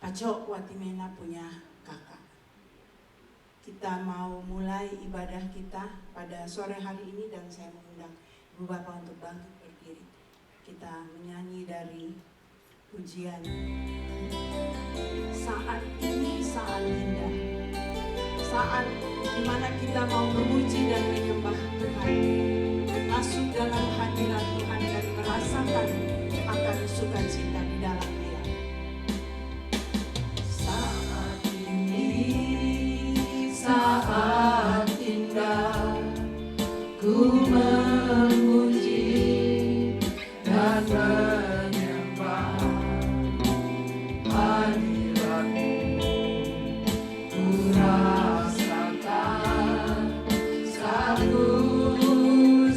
Paco Watimena punya kakak. Kita mau mulai ibadah kita pada sore hari ini dan saya mengundang Ibu Bapak untuk bangkit berdiri. Kita menyanyi dari pujian Saat Ini Saat Indah. Saat dimana kita mau memuji dan menyembah Tuhan, masuk dalam hadirat Tuhan dan merasakan akan sukacita di dalam Dia. Saat ini saat indah, ku memuji dan menyembah hadirat-Mu. Ku rasakan saat ku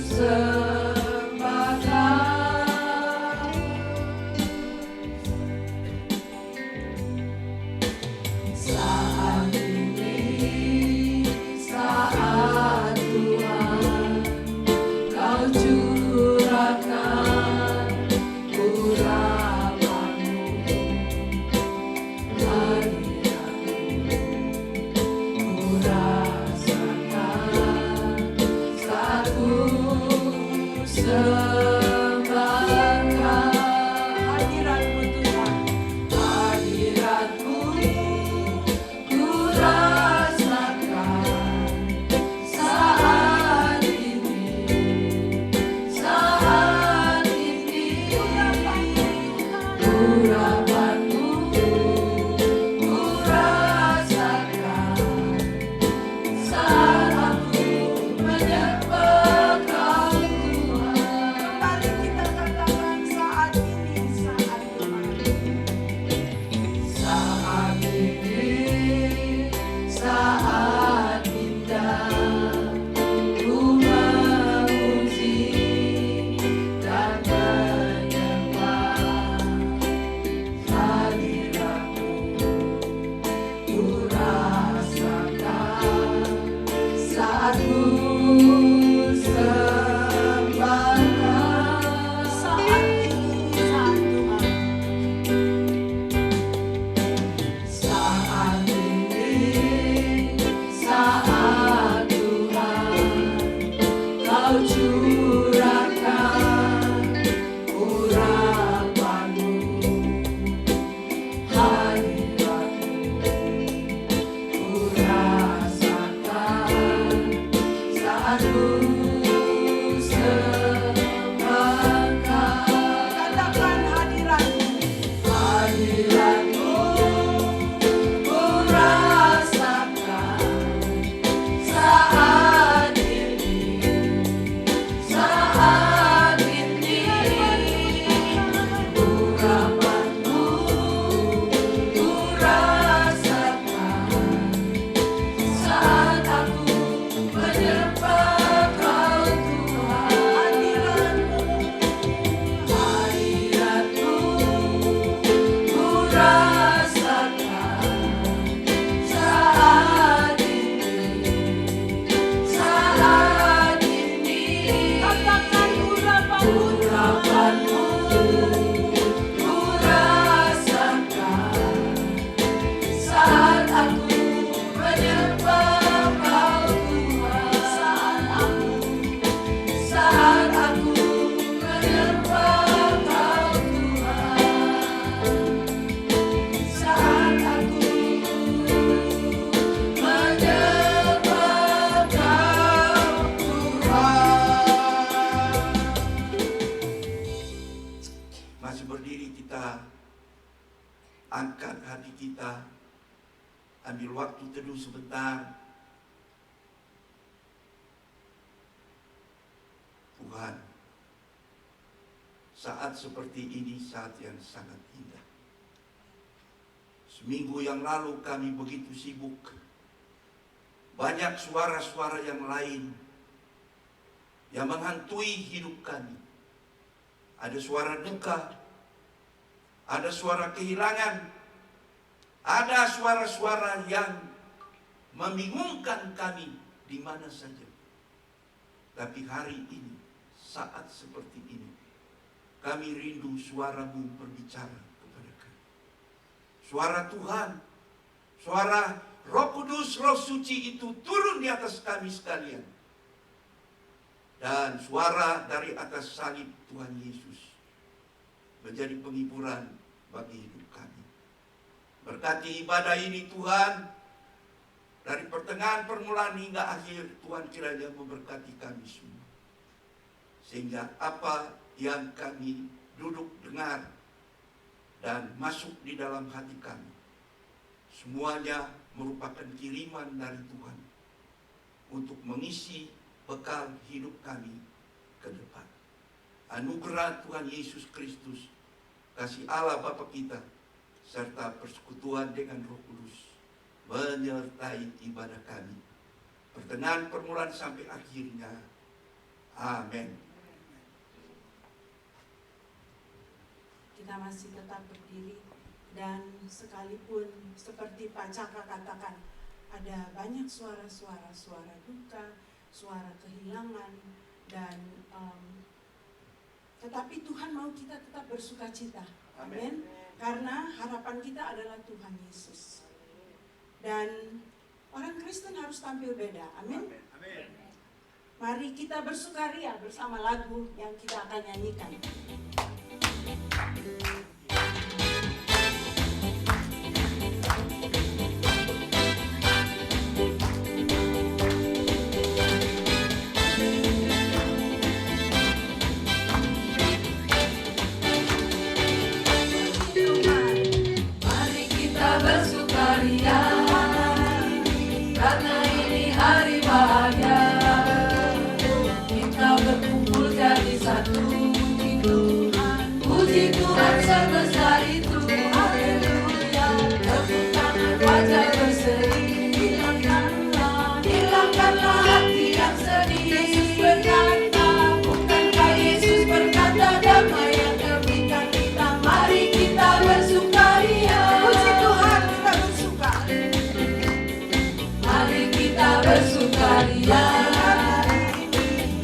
sembahkan. Saat ini saat Tuhan Kau curahkan urapan-Mu, hadirat-Mu. Ku rasakan saat ku sembahkan hadirat-Mu Tuhan, hadirat-Mu. Ku rasakan saat ini urapan-Mu, ku rasakan saat aku menyembah Kau Tuhan. Kembali kita katakan saat ini saat Tuhan. Saat ini saat indah, ku memuji dan menyembah hadirat-Mu. Ku rasakan saat ku sembahkan. Saat ini saat Tuhan. Saat ini saat Tuhan Kau curahkan urapan-Mu, hadirat-Mu. Ku rasakan saat ku sembahkan. Katakan hadirat-Mu, hadirat-Mu. Ku rasakan saat ini urapan-Mu. Ku rasakan saat aku menyembah Kau Tuhan. Hadirat-Mu, ku rasakan saat ini katakan urapan-Mu, ku rasakan saat aku menyembah Kau Tuhan. Saat aku menyembah Kau Tuhan. Saat aku menyembah Kau Tuhan. Masih berdiri, kita angkat hati kita, ambil waktu teduh sebentar. Tuhan, saat seperti ini saat yang sangat indah. Seminggu yang lalu kami begitu sibuk, banyak suara-suara yang lain yang menghantui hidup kami. Ada suara duka, ada suara kehilangan, ada suara-suara yang membingungkan kami di mana saja. Tapi hari ini, saat seperti ini, kami rindu suara-Mu berbicara kepada kami. suara Tuhan, suara Roh Kudus, Roh Suci itu turun di atas kami sekalian. Dan suara dari atas salib Tuhan Yesus menjadi penghiburan bagi hidup kami. Berkati ibadah ini Tuhan, dari pertengahan permulaan hingga akhir, Tuhan kiranya memberkati kami semua. Sehingga apa yang kami duduk dengar dan masuk di dalam hati kami, semuanya merupakan kiriman dari Tuhan untuk mengisi bekal hidup kami ke depan. Anugerah Tuhan Yesus Kristus, kasih Allah Bapa kita, serta persekutuan dengan Roh Kudus menyertai ibadah kami, pertengahan permulaan sampai akhirnya. Amin. Kita masih tetap berdiri, dan sekalipun seperti Pak Caka katakan, ada banyak suara-suara, suara duka, suara kehilangan, dan tetapi Tuhan mau kita tetap bersuka cita. Amin. Karena harapan kita adalah Tuhan Yesus. Dan orang Kristen harus tampil beda. Amin. Mari kita bersukaria bersama lagu yang kita akan nyanyikan.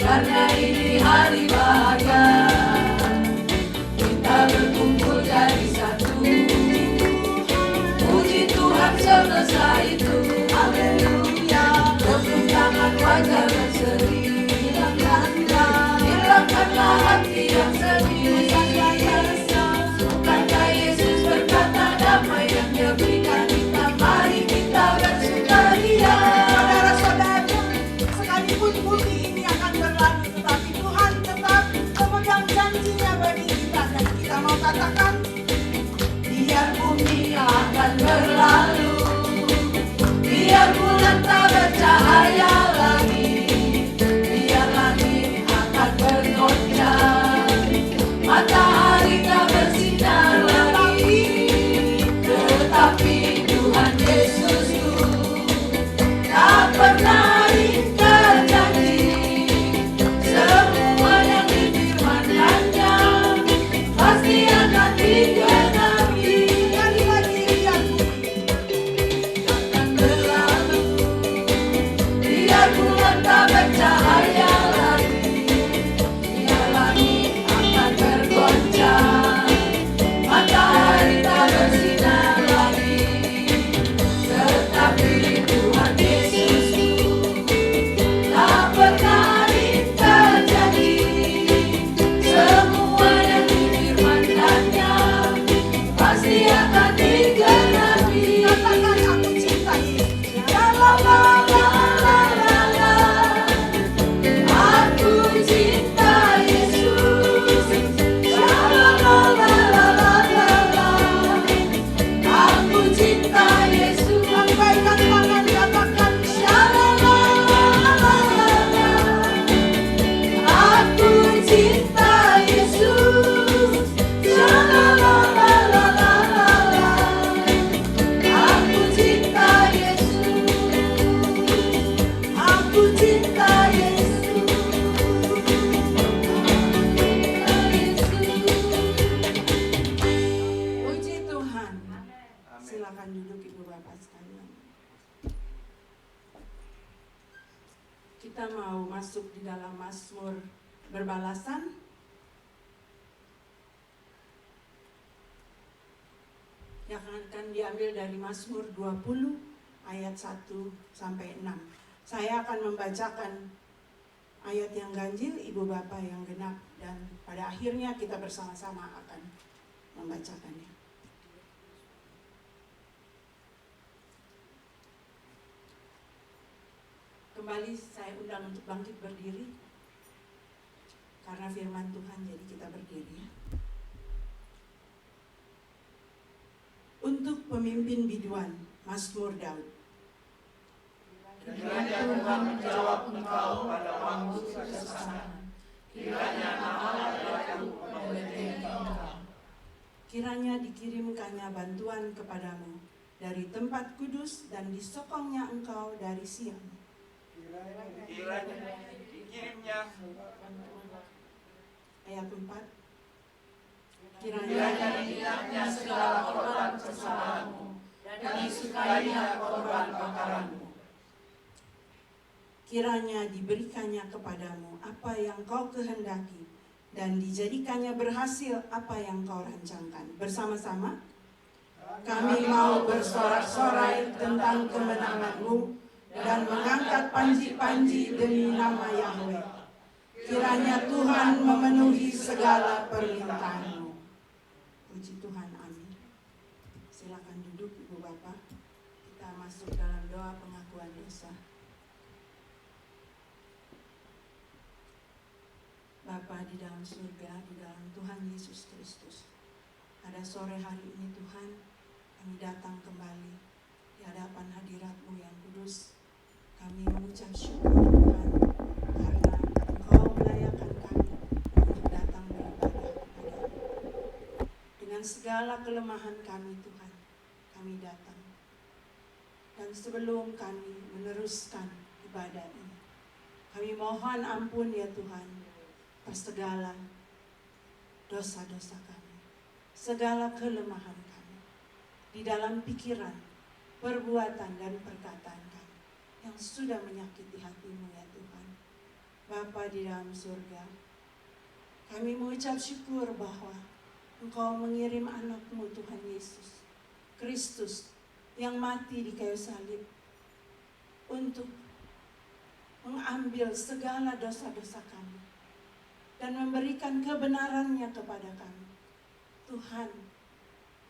Karena ini hari bahagia, kita berkumpul jadi satu. Puji Tuhan semesta itu, haleluya. Tepuk tangan wajah berseri, hilangkanlah hati yang sedih. Bukankah Yesus berkata damai yang Dia berikan kita, mari kita bersukaria. Saudara-saudara, sekalipun bumi ini akan berlalu, tetapi Tuhan tetap memegang janjinya bagi kita, dan kita mau katakan, Biar bumi akan berlalu, biar bulan tak bercahaya lagi, biar langit akan bergoncang, matahari tak bersinar lagi, tetapi Tuhan Yesusku tak pernah ingkar janji. Semua yang difirmankannya pasti akan digenapi. sekali lagi biar bumi Akan berlalu, biar bulan tak bercahaya lagi, biar langit akan bergoncang, matahari tak bersinar lagi, tetapi Tuhan Yesusku tak pernah ingkar janji. Semua yang difirmankannya pasti akan digenapi. katakan, aku cinta Yesus. La la la la la la la. Aku cinta Yesus. La la la la la la la la. Aku cinta Yesus. Lambaikan tangan, katakan, La la la la la la la. Aku cinta Yesus. La la la la la la la la. Aku cinta Yesus. Aku cinta Yesus. puji Tuhan. Silakan duduk Ibu Bapak sekalian. Kita mau masuk di dalam Mazmur berbalasan. yang akan diambil dari Mazmur 20 ayat 1 sampai 6. Saya akan membacakan ayat yang ganjil, Ibu Bapak yang genap, dan pada akhirnya kita bersama-sama akan membacakannya. Kembali saya undang untuk bangkit berdiri karena firman Tuhan, jadi kita berdiri ya. Untuk pemimpin biduan, Mazmur Daud. Kiranya Tuhan menjawab engkau pada waktu kesusahan. Kiranya Allah Batu membentengi engkau. Kiranya dikirimkannya bantuan kepadamu dari tempat kudus dan disokongnya engkau dari Sion. Kiranya dikirimnya Ayat 4. Kiranya diingatnya segala korban kesalahanmu dan disukainya korban bakaranmu. Kiranya diberikannya kepadamu apa yang kau kehendaki dan dijadikannya berhasil apa yang kau rancangkan. Bersama-sama kami mau bersorak-sorai tentang kemenanganmu dan mengangkat panji-panji demi nama Yahweh. Kiranya Tuhan memenuhi segala permintaanmu. Puji Tuhan, amin. Silakan duduk Ibu Bapak. Kita masuk dalam doa pengakuan dosa. Bapa di dalam surga, di dalam Tuhan Yesus Kristus, pada sore hari ini Tuhan, kami datang kembali di hadapan hadirat-Mu yang kudus. Kami mengucap syukur Tuhan, karena Engkau melayakkan kami untuk datang beribadah kepada-Mu. Dengan segala kelemahan kami Tuhan, kami datang. Dan sebelum kami meneruskan ibadah ini, kami mohon ampun ya Tuhan, atas segala dosa-dosa kami, segala kelemahan kami, di dalam pikiran, perbuatan, dan perkataan kami, yang sudah menyakiti hati-Mu ya Tuhan. Bapa di dalam surga, kami mengucap syukur bahwa Engkau mengirim anak-Mu Tuhan Yesus Kristus yang mati di kayu salib untuk mengambil segala dosa-dosa kami dan memberikan kebenarannya kepada kami. Tuhan,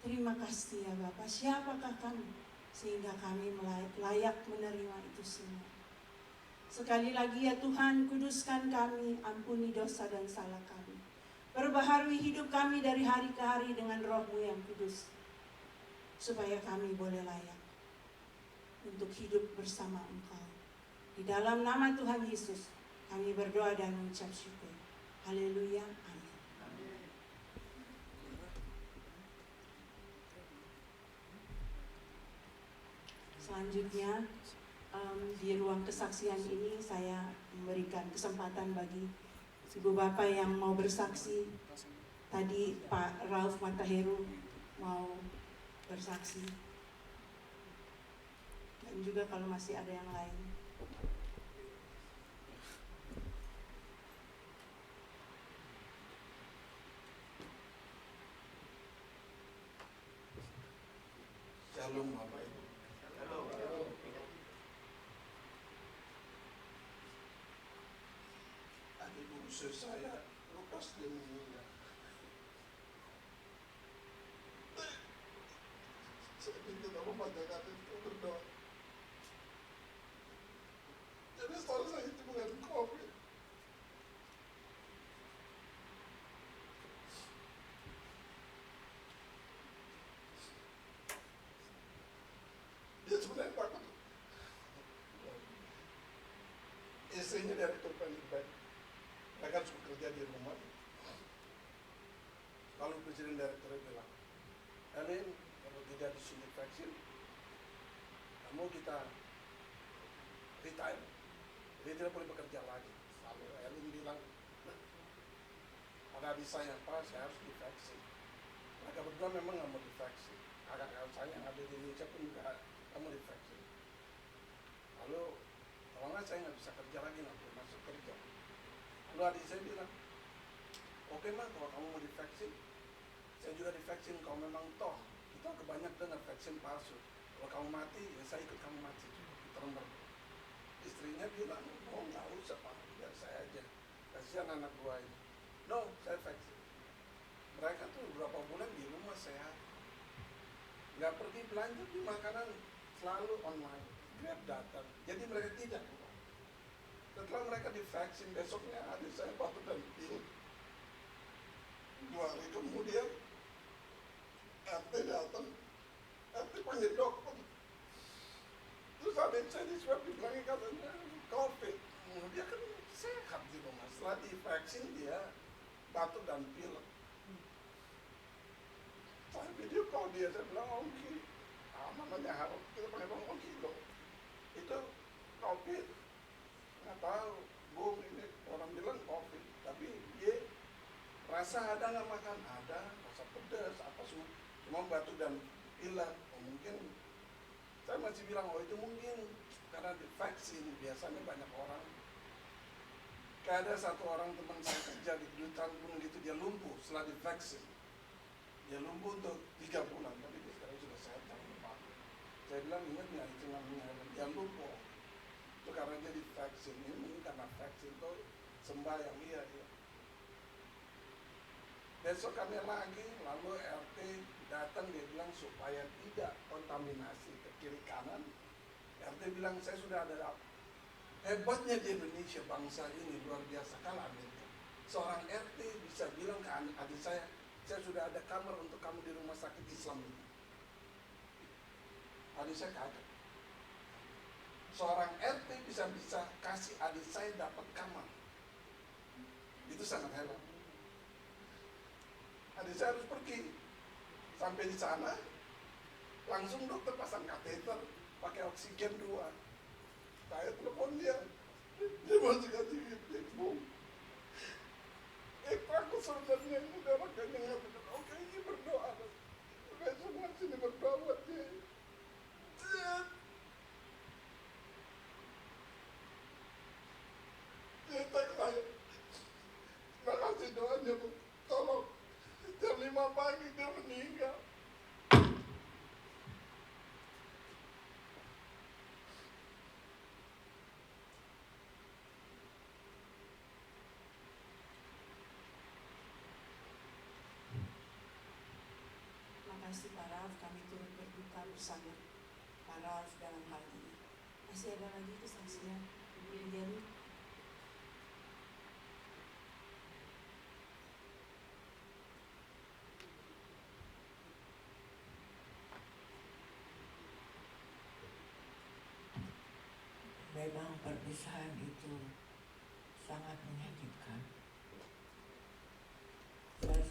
terima kasih ya Bapa. Siapakah kami sehingga kami layak menerima itu semua. Sekali lagi ya Tuhan, kuduskan kami, ampuni dosa dan salah kami. Perbaharui hidup kami dari hari ke hari dengan Roh-Mu yang kudus, supaya kami boleh layak untuk hidup bersama Engkau. Di dalam nama Tuhan Yesus, kami berdoa dan mengucap syukur. Haleluya, amin. Selanjutnya, di ruang kesaksian ini saya memberikan kesempatan bagi Ibu Bapak yang mau bersaksi. Tadi Pak Rauf Mataheru mau bersaksi. Dan juga kalau masih ada yang lain. Shalom Bapak Ibu. Adik bungsu saya Lukas dia meninggal. Saya minta sama masyarakat itu berdoa. Jadi saudara saya itu mengandung COVID. Dia sebenarnya takut. Istrinya dari Turkian Bank. Mereka suka kerja di rumah. Lalu presiden direkturnya bilang, Elin, kalau tidak disuntik vaksin, kamu kita retire. Dia tidak boleh bekerja lagi. Lalu Elin bilang, ada adik saya, Pak, saya harus divaksin. Mereka berdua memang nggak mau divaksin. Kakak-kakak saya yang ada di Indonesia pun juga kamu divaksin. Lalu kalau nggak saya nggak bisa kerja lagi, nggak boleh masuk kerja. Lalu adik saya bilang, oke mah kalau kamu mau divaksin, saya juga divaksin. Kalau memang toh Itu kebanyakan dengar vaksin palsu. Kalau kamu mati, ya saya ikut kamu mati juga. Terus istrinya bilang, oh nggak usah Pak, biar saya aja. Kasihan anak gua ini. No, saya vaksin. Mereka tuh berapa bulan di rumah sehat. Nggak pergi belanja di makanan, selalu online. Grab datang. Jadi mereka tidak keluar. Setelah mereka divaksin, besoknya adik saya batuk dan pilek. 2 hari kemudian RT datang, RT panggil dokter. Terus adik saya diswab dibilangin katanya COVID. Dia kan sehat di rumah. Setelah divaksin dia batuk dan pilek. Saya video call dia, saya bilang Ongki, namanya harus kita panggil Bang Ongki loh. Itu COVID. Nggak tahu, Bung ini orang bilang COVID, tapi dia rasa ada nggak makan? Ada, rasa pedas, apa semua, cuma batuk dan pilek. Oh, mungkin saya masih bilang, oh itu mungkin karena divaksin. Biasanya banyak orang, kayak ada satu orang teman saya kerja di kedutaan gunung itu, dia lumpuh setelah divaksin. Dia lumpuh untuk 3 bulan, tapi dia sekarang sudah sehat tahun depan. Saya bilang ingat nggak itu namanya dia lumpuh. Itu karena dia divaksin. Ini mungkin karena vaksin itu sembahyang iya. Besok kami lagi, lalu RT datang, dia bilang supaya tidak kontaminasi ke kiri kanan. RT bilang saya sudah ada. Hebatnya di Indonesia, bangsa ini luar biasa kalah Amerika. Seorang RT bisa bilang ke adik saya sudah ada kamar untuk kamu di rumah sakit Islam ini. Adik saya kaget. Seorang RT bisa kasih adik saya dapat kamar. Itu sangat hebat. Adik saya harus pergi. Sampai di sana, langsung dokter pasang kateter, pakai oksigen 2. Saya telepon dia masih kasih ibu. Aku sebenarnya ini darah kenyang. Oke, ini berdoa. Besok masih ini berdoa buat dia. Dia tak saya. Terima kasih doanya, Bu. Tolong. Jam 5 pagi dia meninggal. Terima kasih Pak Ralf, kami turut berduka bersama Pak Ralf dalam hal ini. Masih ada lagi kesaksian Ibu Lilian? Memang perpisahan itu sangat menyakitkan. Saya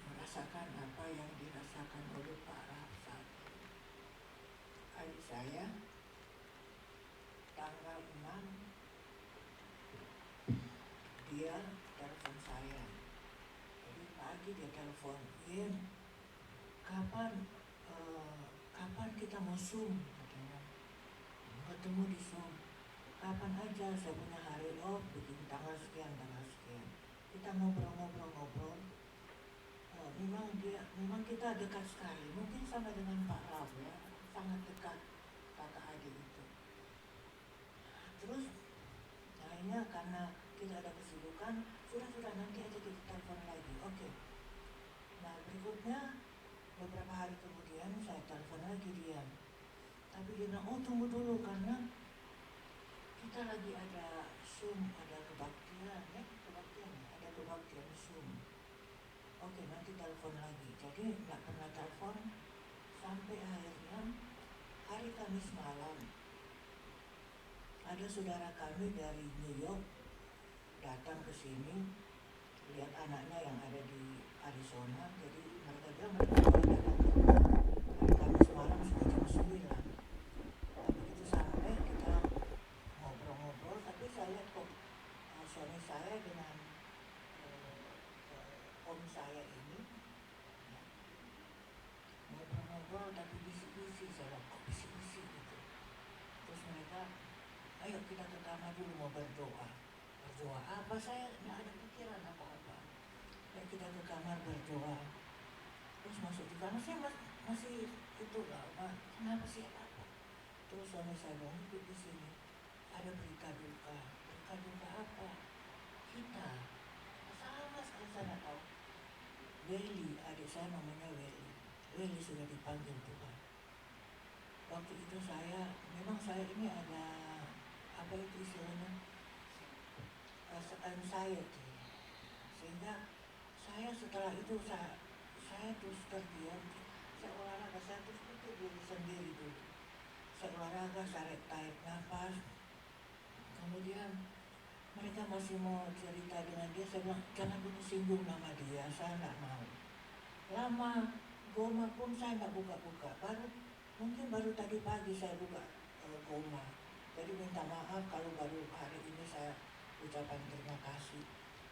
merasakan apa yang dirasakan oleh Pak Raf saat itu. Adik saya tanggal 6 dia telepon saya. Jadi pagi dia telepon, kapan kita mau Zoom? Katanya, ketemu di Zoom. Kapan aja, saya punya hari off, begini tanggal sekian. Kita ngobrol-ngobrol. Memang kita dekat sekali. Mungkin sama dengan Pak Raf ya, sangat dekat kakak adik itu. Terus akhirnya karena kita ada kesibukan, sudah nanti aja kita telepon lagi. Oke. Nah berikutnya beberapa hari kemudian saya telepon lagi dia. Tapi dia bilang, oh tunggu dulu karena kita lagi ada Zoom, ada kebaktian, ada kebaktian Zoom. Oke, nanti telepon lagi. Jadi nggak pernah telepon sampai akhirnya hari Kamis malam ada saudara kami dari New York datang ke sini lihat anaknya yang ada di Arizona. Jadi mereka bilang mereka datang hari Kamis malam sudah jam 9. Begitu sampai kita ngobrol-ngobrol, tapi saya lihat kok suami saya dengan om saya ini ya, ngobrol-ngobrol tapi bisik-bisik. Saya kok bisik-bisik gitu. Terus mereka, ayo kita ke kamar dulu mau berdoa apa, saya nggak ada pikiran apa-apa. Ayo kita ke kamar berdoa. Terus masuk di kamar, saya masih itu lama, kenapa sih apa? Terus suami saya bilang, duduk di sini, ada berita duka. Berita duka apa? Kita sama sekali saya nggak tahu. Welly, adik saya namanya Welly. Welly sudah dipanggil Tuhan. Waktu itu memang saya ini ada apa itu istilahnya, anxiety, sehingga saya setelah itu saya terus terdiam, saya olahraga, saya terus pikir diri sendiri dulu. Saya olahraga, saya tarik nafas, kemudian mereka masih mau cerita dengan dia, saya bilang jangan dulu singgung nama dia, saya nggak mau. Lama Goma pun saya nggak buka-buka, mungkin baru tadi pagi saya buka Goma. Jadi minta maaf kalau baru hari ini saya ucapan terima kasih.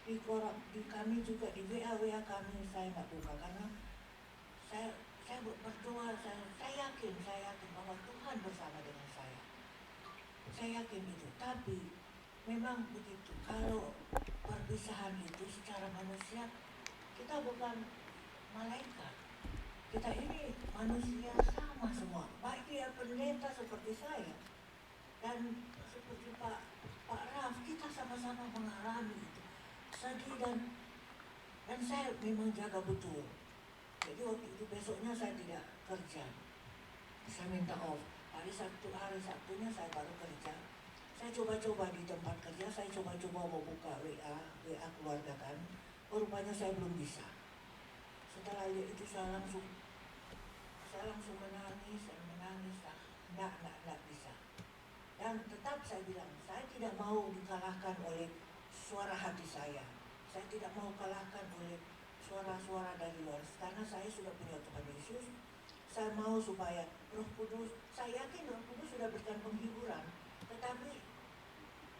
Di kami juga, di WA kami saya nggak buka karena saya berdoa, saya yakin bahwa Tuhan bersama dengan saya. Saya yakin itu, tapi memang begitu. Kalau perpisahan itu secara manusia, kita bukan malaikat. Kita ini manusia sama semua. Baik dia pendeta seperti saya dan seperti Pak Raf, kita sama-sama mengalami itu. Sedih dan saya memang jaga betul. Jadi waktu itu besoknya saya tidak kerja. Saya minta off. Hari Sabtunya saya baru kerja. Saya coba-coba di tempat kerja, saya coba-coba mau buka WA keluarga kan. Rupanya saya belum bisa. Setelah itu saya langsung menangis. Enggak bisa. Dan tetap saya bilang, saya tidak mau dikalahkan oleh suara hati saya. Saya tidak mau kalahkan oleh suara-suara dari luar. Karena saya sudah punya Tuhan Yesus. Saya mau supaya Roh Kudus, saya yakin Roh Kudus sudah berikan penghiburan. Tetapi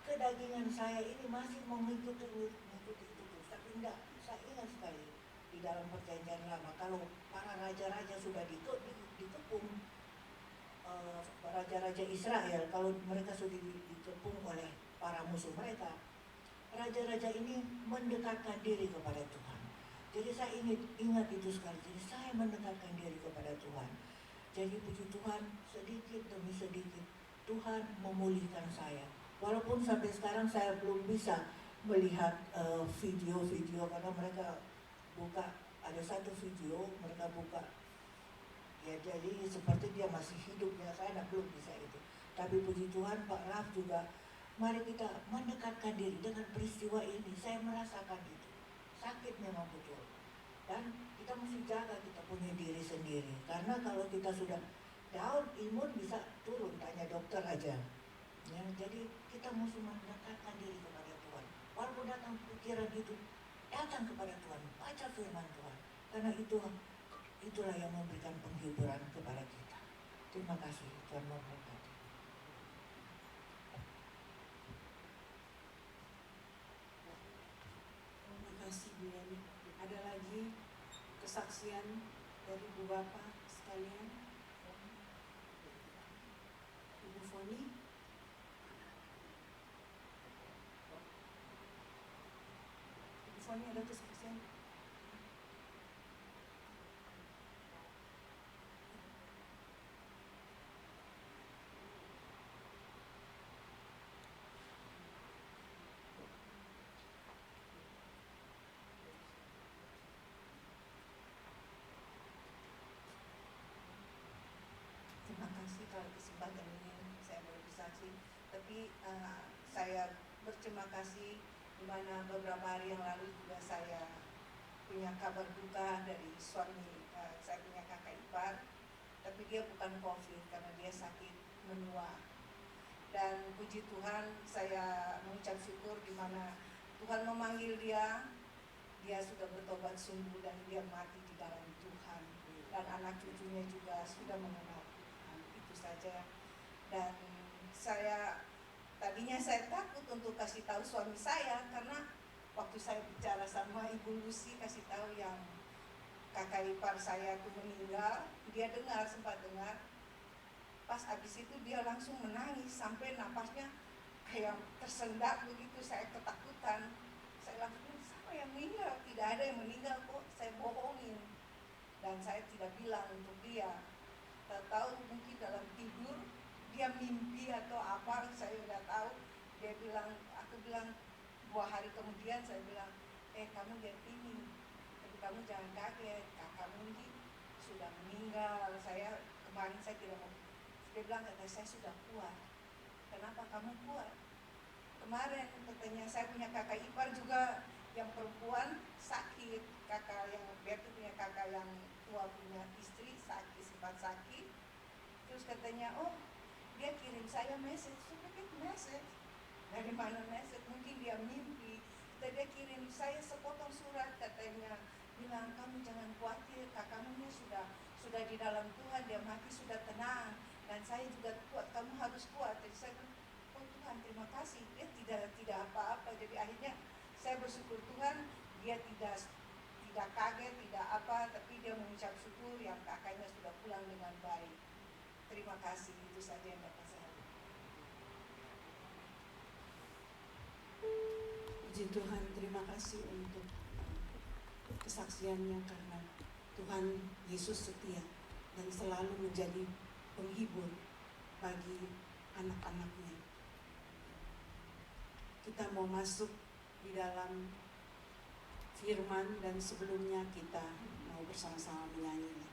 kedagingan saya ini masih mau mengikuti itu terus. Tapi enggak, saya ingat sekali di dalam perjanjian lama, kalau para raja-raja sudah dikepung, raja-raja Israel, kalau mereka sudah dikepung oleh para musuh mereka, raja-raja ini mendekatkan diri kepada Tuhan. Jadi saya ingat itu sekali. Jadi saya mendekatkan diri kepada Tuhan. Jadi puji Tuhan, sedikit demi sedikit Tuhan memulihkan saya. Walaupun sampai sekarang saya belum bisa melihat video-video karena mereka buka, ada satu video mereka buka. Ya jadi seperti dia masih hidup ya, saya belum bisa itu. Tapi puji Tuhan Pak Raf juga, mari kita mendekatkan diri dengan peristiwa ini. Saya merasakan itu, sakit memang betul. Dan kita mesti jaga kita punya diri sendiri. Karena kalau kita sudah down, imun bisa turun, tanya dokter aja. Ya, jadi kita mesti mendekatkan diri kepada Tuhan. Walaupun datang pikiran itu, datang kepada Tuhan, baca firman Tuhan. Karena itulah yang memberikan penghiburan kepada kita. Terima kasih, Tuhan memberkati. Terima kasih Bu Yani. Ada lagi kesaksian dari Bu Bapak sekalian? Ibu Foni? Ibu Foni ada kesaksian? Terima kasih kalau kesempatan ini saya boleh bersaksi. Tapi saya berterima kasih di mana beberapa hari yang lalu juga saya punya kabar duka dari suami saya punya kakak ipar. Tapi dia bukan COVID karena dia sakit menua. Dan puji Tuhan saya mengucap syukur di mana Tuhan memanggil dia sudah bertobat sungguh dan dia mati di dalam Tuhan. Dan anak cucunya juga sudah mengenal Tuhan. Itu saja. Dan tadinya saya takut untuk kasih tahu suami saya karena waktu saya bicara sama Ibu Lucy kasih tahu yang kakak ipar saya itu meninggal, dia sempat dengar. Pas habis itu dia langsung menangis sampai napasnya kayak tersendat begitu. Saya ketakutan. Saya langsung, siapa yang meninggal? Tidak ada yang meninggal kok, saya bohongin. Dan saya tidak bilang untuk dia. tahu mungkin dalam tidur dia mimpi atau apa, saya nggak tahu. Dia bilang, aku bilang 2 hari kemudian saya bilang, kamu lihat ini, tapi kamu jangan kaget, kakakmu ini sudah meninggal. Kemarin saya tidak mau. Dia bilang, saya sudah kuat. Kenapa kamu kuat? Kemarin katanya saya punya kakak ipar juga yang perempuan sakit, kakak yang Berti punya kakak yang tua punya istri sakit, sempat sakit. Terus katanya, oh dia kirim saya message, message. Dari mana message? Mungkin dia mimpi. Dia kirim saya sepotong surat, katanya bilang, kamu jangan khawatir, kakakmu sudah di dalam Tuhan, dia mati sudah tenang, dan saya juga kuat, kamu harus kuat. Jadi saya bilang, oh Tuhan terima kasih, dia tidak apa-apa. Jadi akhirnya saya bersyukur Tuhan, dia tidak kaget, tidak apa, tapi dia mengucap syukur yang kakaknya sudah pulang dengan baik. Terima kasih, itu saja yang dapat saya. Puji Tuhan, terima kasih untuk kesaksiannya, karena Tuhan Yesus setia dan selalu menjadi penghibur bagi anak-anaknya. Kita mau masuk di dalam firman, dan sebelumnya kita mau bersama-sama menyanyi lagi.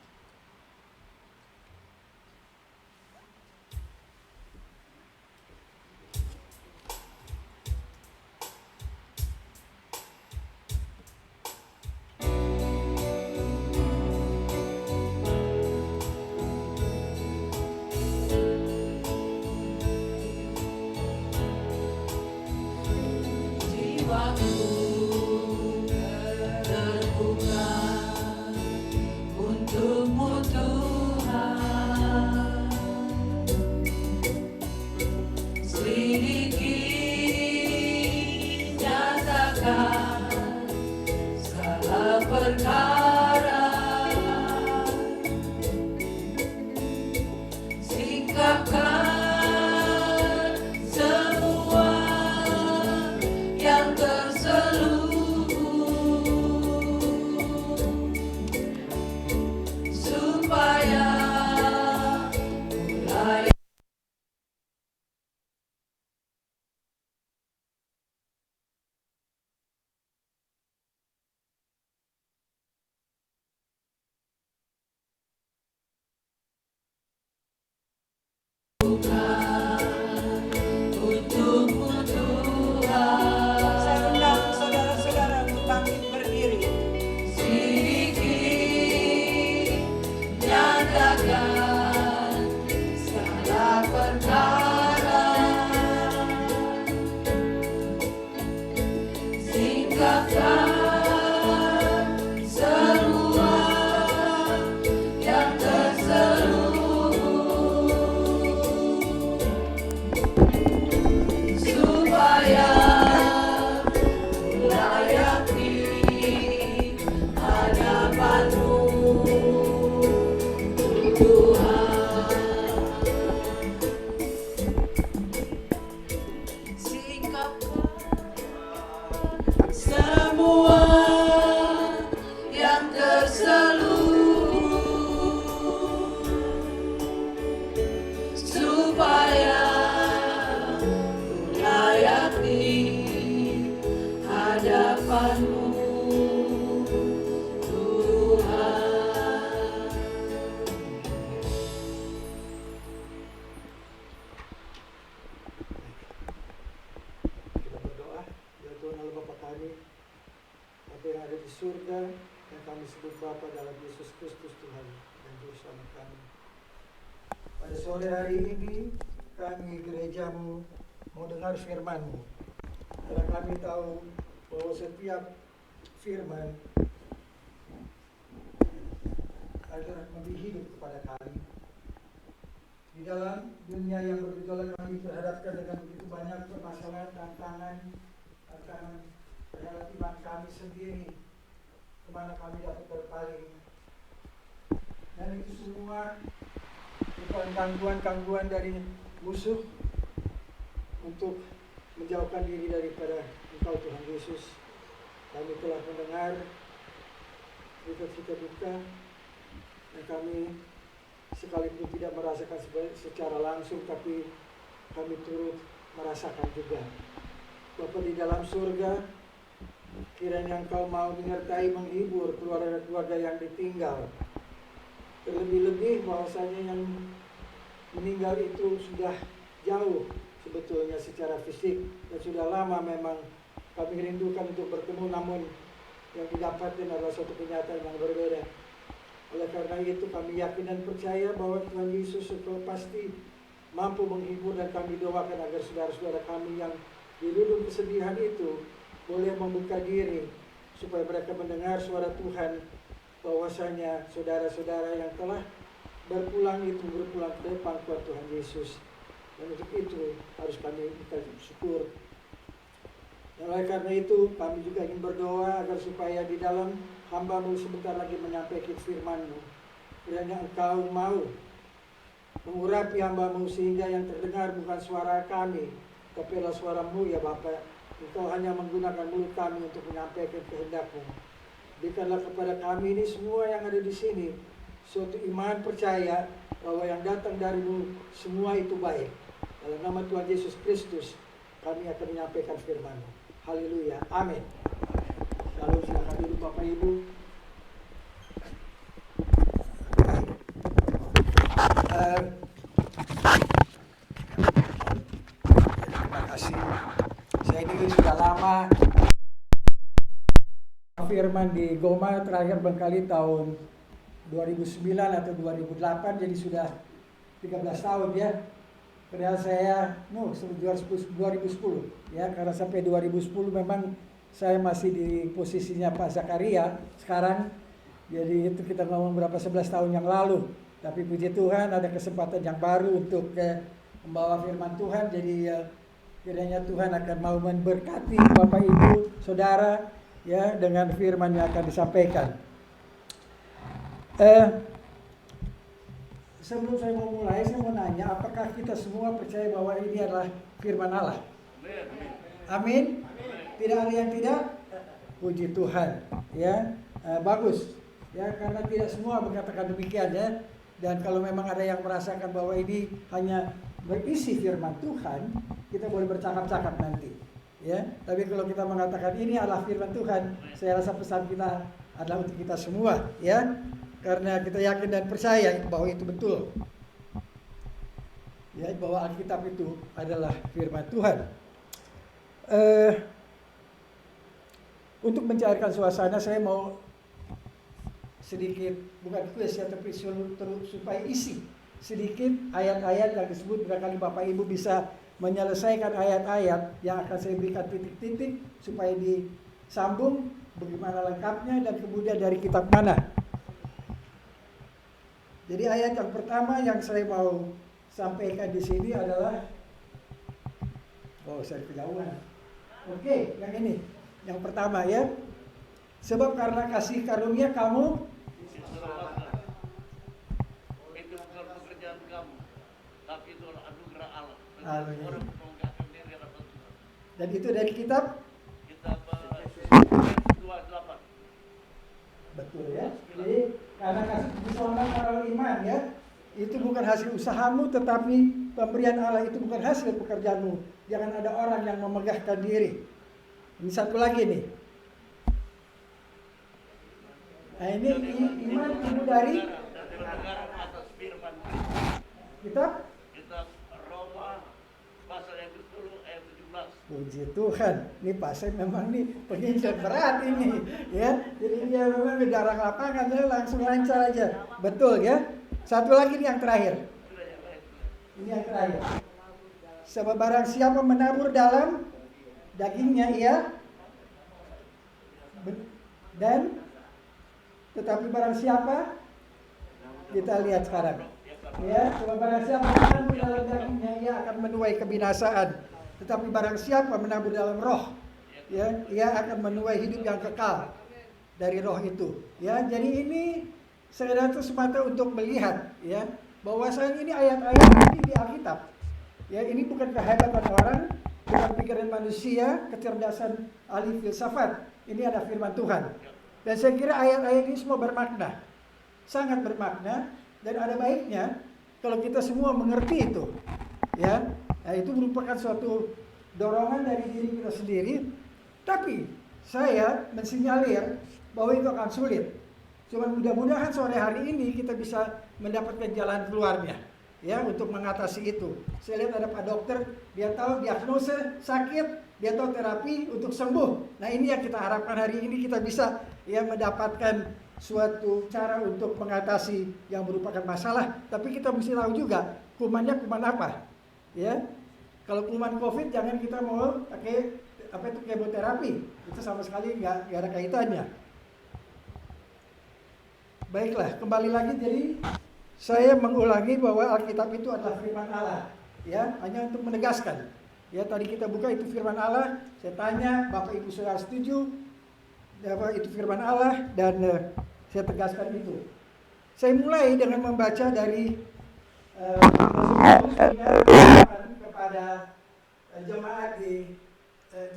surga yang kami sebut Bapa dalam Yesus Kristus Tuhan dan Juru Selamat kami. Pada sore hari ini kami gerejamu mau dengar firman-Mu, karena kami tahu bahwa setiap firman adalah memberi hidup kepada kami. Di dalam dunia yang bergejolak, kami terhadapkan dengan begitu banyak permasalahan, tantangan terhadap iman kami sendiri, kemana kami dapat berpaling. Dan itu semua bukan gangguan-gangguan dari musuh untuk menjauhkan diri daripada Engkau Tuhan Yesus. Kami telah mendengar berita-berita duka, dan kami sekalipun tidak merasakan secara langsung, tapi kami turut merasakan juga. Bapa di dalam surga, kiranya Engkau mau menyertai menghibur keluarga-keluarga yang ditinggal. Terlebih-lebih bahwasanya yang meninggal itu sudah jauh sebetulnya secara fisik, dan sudah lama memang kami rindukan untuk bertemu, namun yang didapatkan adalah suatu kenyataan yang berbeda. Oleh karena itu kami yakin dan percaya bahwa Tuhan Yesus Engkau pasti mampu menghibur, dan kami doakan agar saudara-saudara kami yang di lulung kesedihan itu boleh membuka diri supaya mereka mendengar suara Tuhan, bahwasanya saudara-saudara yang telah berpulang itu berpulang ke depan Tuhan Yesus. Dan untuk itu harus kami syukur. Dan oleh karena itu kami juga ingin berdoa agar supaya di dalam hamba-Mu sebentar lagi menyampaikan firman-Mu, kiranya Engkau mau mengurapi hamba-Mu sehingga yang terdengar bukan suara kami, tapi adalah suara-Mu ya Bapa. Engkau hanya menggunakan mulut kami untuk menyampaikan kehendak-Mu. Berikanlah kepada kami ini semua yang ada di sini suatu iman percaya bahwa yang datang dari-Mu semua itu baik. Dalam nama Tuhan Yesus Kristus kami akan menyampaikan firman-Mu. Haleluya. Amin. Lalu silakan duduk Bapak Ibu. Terima kasih. Saya ini sudah lama firman di Goma, terakhir barangkali tahun 2009 atau 2008, jadi sudah 13 tahun ya. Padahal saya 2010 ya, karena sampai 2010 memang saya masih di posisinya Pak Zakaria sekarang. Jadi itu kita ngomong berapa 11 tahun yang lalu. Tapi puji Tuhan ada kesempatan yang baru untuk membawa firman Tuhan. Jadi kiranya Tuhan akan mau memberkati Bapak Ibu Saudara ya dengan firman yang akan disampaikan. Sebelum saya mau mulai, saya mau nanya, apakah kita semua percaya bahwa ini adalah firman Allah? Amin. Tidak ada yang tidak? Puji Tuhan. Ya, bagus. Ya, karena tidak semua mengatakan demikian ya. Dan kalau memang ada yang merasakan bahwa ini hanya berisi firman Tuhan, kita boleh bercakap-cakap nanti. Ya, tapi kalau kita mengatakan ini adalah firman Tuhan, saya rasa pesan kita adalah untuk kita semua, ya. Karena kita yakin dan percaya bahwa itu betul. Ya, bahwa Alkitab itu adalah firman Tuhan. Untuk mencairkan suasana, saya mau sedikit, bukan kuis ya, tapi supaya isi sedikit ayat-ayat yang disebut. Barangkali Bapak Ibu bisa menyelesaikan ayat-ayat yang akan saya berikan titik-titik supaya disambung bagaimana lengkapnya dan kemudian dari kitab mana. Jadi ayat yang pertama yang saya mau sampaikan di sini adalah, saya kejauhan. Oke, yang ini, yang pertama ya. Sebab karena kasih karunia kamu, itu bukan pekerjaan kamu, tapi itu anugerah Allah. Amin. Orang mengganggu diri adalah Tuhan. Dan itu dari kitab, 28. betul ya. Jadi karena kasih diselamatkan karena iman ya, itu bukan hasil usahamu, tetapi pemberian Allah itu bukan hasil pekerjaanmu. Jangan ada orang yang memegahkan diri. Ini satu lagi nih. Nah ini iman itu dari atas firman kitab Roma pasal yang ke-10 ayat 17. Puji Tuhan, ini pasal memang nih penginjil berat ini, ya. Jadi dia memang di darah lapangan, jadi langsung lancar aja, betul ya. Satu lagi nih yang terakhir. Ini yang terakhir. Sebab barang siapa menabur dalam dagingnya ia, dan tetapi barang siapa, kita lihat sekarang. Ya, sebab barang siapa menabur dalam dagingnya ia akan menuai kebinasaan. Tetapi barang siapa menabur dalam roh, ya, ia akan menuai hidup yang kekal dari roh itu. Ya, jadi ini sekedar semata untuk melihat, ya, bahwasanya ini ayat-ayat ini di Alkitab. Ya, ini bukan kehebatan orang, bukan pikiran manusia, kecerdasan ahli filsafat. Ini ada firman Tuhan. Dan saya kira ayat-ayat ini semua bermakna, sangat bermakna. dan ada baiknya kalau kita semua mengerti itu, ya. Nah, itu merupakan suatu dorongan dari diri kita sendiri. Tapi saya mensinyalir bahwa itu akan sulit. Cuma mudah-mudahan sore hari ini kita bisa mendapatkan jalan keluarnya, ya, untuk mengatasi itu. Saya lihat ada Pak Dokter, dia tahu diagnosa sakit, dia tahu terapi untuk sembuh. Nah, ini yang kita harapkan hari ini kita bisa ya mendapatkan suatu cara untuk mengatasi yang merupakan masalah. Tapi kita mesti tahu juga kumannya kuman apa, ya. Kalau kuman COVID jangan kita mau pakai apa itu kemoterapi, itu sama sekali nggak ada kaitannya. Baiklah, kembali lagi. Jadi saya mengulangi bahwa Alkitab itu adalah firman Allah, ya, hanya untuk menegaskan. Ya, tadi kita buka itu firman Allah. Saya tanya, Bapak Ibu Saudara setuju bahwa itu firman Allah, dan saya tegaskan itu. Saya mulai dengan membaca dari kepada jemaat di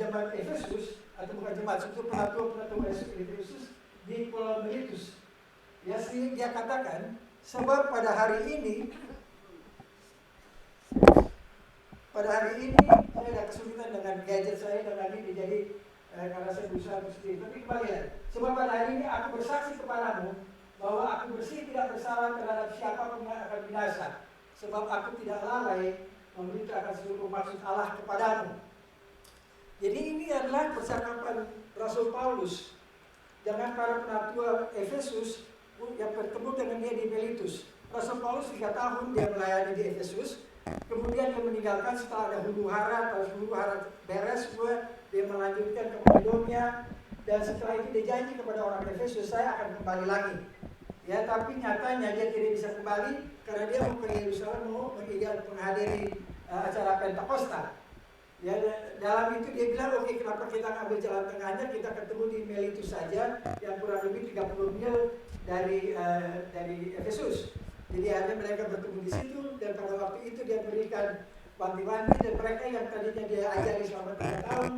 jemaat Efesus, atau bukan jemaat, itu penatua Efesus di Pulau Miletus. Ya, dia katakan, sebab pada hari ini saya ada kesulitan dengan gadget saya dan ini, jadi karena saya berusaha sendiri. Tapi kembali ya, sebab pada hari ini aku bersaksi kepadamu bahwa aku bersih tidak bersalah terhadap siapapun yang akan binasa, sebab aku tidak lalai memberitakan seluruh maksud Allah kepadamu. Jadi ini adalah percakapan Rasul Paulus dengan para penatua Efesus yang bertemu dengan dia di Miletus. Rasul Paulus 3 tahun dia melayani di Efesus. Kemudian dia meninggalkan setelah ada huru hara, beres semua, dia melanjutkan ke Makedonia, dan setelah itu dia janji kepada orang Efesus, saya akan kembali lagi. Ya, tapi nyatanya dia tidak bisa kembali karena dia mau ke Yerusalem, mau menghadiri acara Pentakosta. Ya, dalam itu dia bilang, oke, kenapa kita ngambil jalan tengahnya, kita ketemu di Miletus saja, yang kurang lebih 30 mil dari Efesus. Jadi akhirnya mereka bertemu di situ, dan pada waktu itu dia berikan wanti-wanti, dan mereka yang tadinya dia ajari selama 3 tahun,